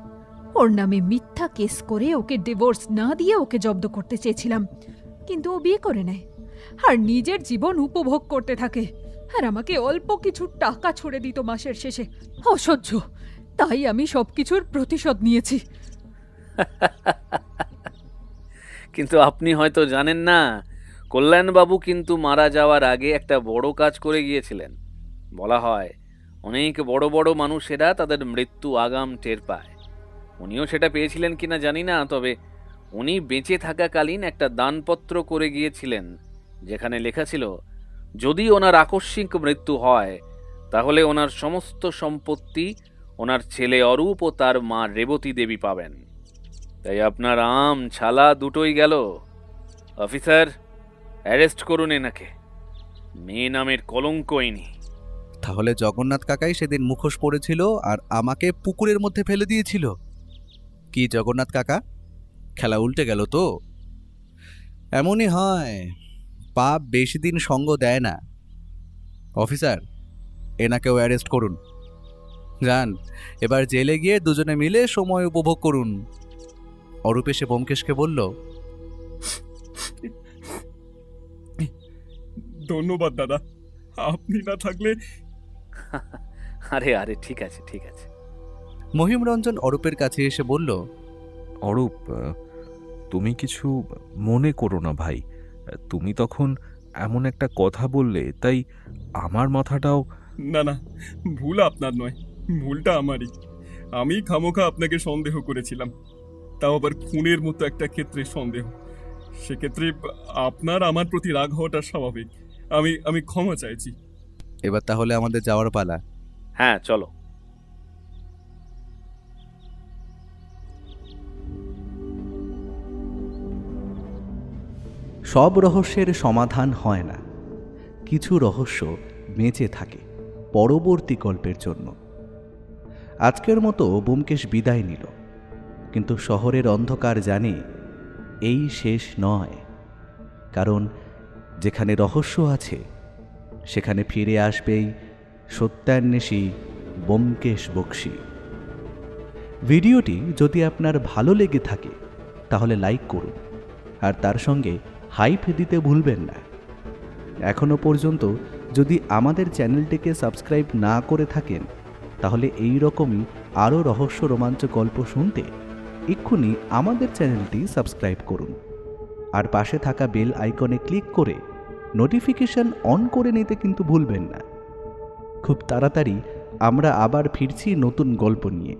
ওর নামে মিথ্যা কেস করে ওকে ডিভোর্স না দিয়ে ওকে জব্দ করতে চেয়েছিলাম, কিন্তু ও বিয়ে করে নেয় আর নিজের জীবন উপভোগ করতে থাকে, আর আমাকে অল্প কিছু টাকা ছুড়ে দিত মাসের শেষে। অসহ্য, তাই আমি সবকিছুর প্রতিশোধ নিয়েছি। কিন্তু আপনি হয়তো জানেন না, কল্যাণবাবু কিন্তু মারা যাওয়ার আগে একটা বড় কাজ করে গিয়েছিলেন। বলা হয় অনেক বড় বড় মানুষেরা তাদের মৃত্যু আগাম টের পায়। উনিও সেটা পেয়েছিলেন কিনা জানি না, তবে উনি বেঁচে থাকাকালীন একটা দানপত্র করে গিয়েছিলেন, যেখানে লেখা ছিল যদি ওনার আকস্মিক মৃত্যু হয় তাহলে ওনার সমস্ত সম্পত্তি ওনার ছেলে অরূপ ও তার মা রেবতী দেবী পাবেন। তাই আপনার আম ছালা দুটোই গেল। অফিসার, অ্যারেস্ট করুন এনাকে, মেয়ে নামের কলঙ্ক ইনি। তাহলে জগন্নাথ কাকাই সেদিন মুখোশ পড়েছিল আর আমাকে পুকুরের মধ্যে ফেলে দিয়েছিল। কি জগন্নাথ কাকা, খেলা উল্টে গেল তো? এমনই হয়, পাপ বেশি দিন সঙ্গ দেয় না। অফিসার, এনাকেও অ্যারেস্ট করুন। যান, এবার জেলে গিয়ে দুজনে মিলে সময় উপভোগ করুন। অরূপ এসে ব্যোমকেশকে বলল, ধন্যবাদ দাদা, আপনি না থাকলে। আরে আরে ঠিক আছে ঠিক আছে। মহিমরঞ্জন অরূপের কাছে এসে বলল, অরূপ, তুমি কিছু মনে করো না ভাই। তুমি তখন এমন একটা কথা বললে, তাই আমার মাথাটাও। না না, ভুল আপনার নয়, ভুলটা আমারই। আমি খামোখা আপনাকে সন্দেহ করেছিলাম, তাও আবার খুনের মতো একটা ক্ষেত্রে সন্দেহ। সেক্ষেত্রে আপনার আমার প্রতি রাগ হওয়াটা স্বাভাবিক। আমি ক্ষমা চাইছি। এবার তাহলে আমাদের যাওয়ার পালা। হ্যাঁ চলো। সব রহস্যের সমাধান হয় না, কিছু রহস্য বেঁচে থাকে পরবর্তী গল্পের জন্য। আজকের মতো ব্যোমকেশ বিদায় নিল, কিন্তু শহরের অন্ধকার জানে এই শেষ নয়। কারণ যেখানে রহস্য আছে সেখানে ফিরে আসবেই সত্যান্বেষী ব্যোমকেশ বক্সী। ভিডিওটি যদি আপনার ভালো লেগে থাকে তাহলে লাইক করুন, আর তার সঙ্গে হাইপ দিতে ভুলবেন না। এখনও পর্যন্ত যদি আমাদের চ্যানেলটিকে সাবস্ক্রাইব না করে থাকেন তাহলে এই রকমই আরও রহস্য রোমাঞ্চ গল্প শুনতে এক্ষুনি আমাদের চ্যানেলটি সাবস্ক্রাইব করুন, আর পাশে থাকা বেল আইকনে ক্লিক করে নোটিফিকেশন অন করে নিতে কিন্তু ভুলবেন না। খুব তাড়াতাড়ি আমরা আবার ফিরছি নতুন গল্প নিয়ে।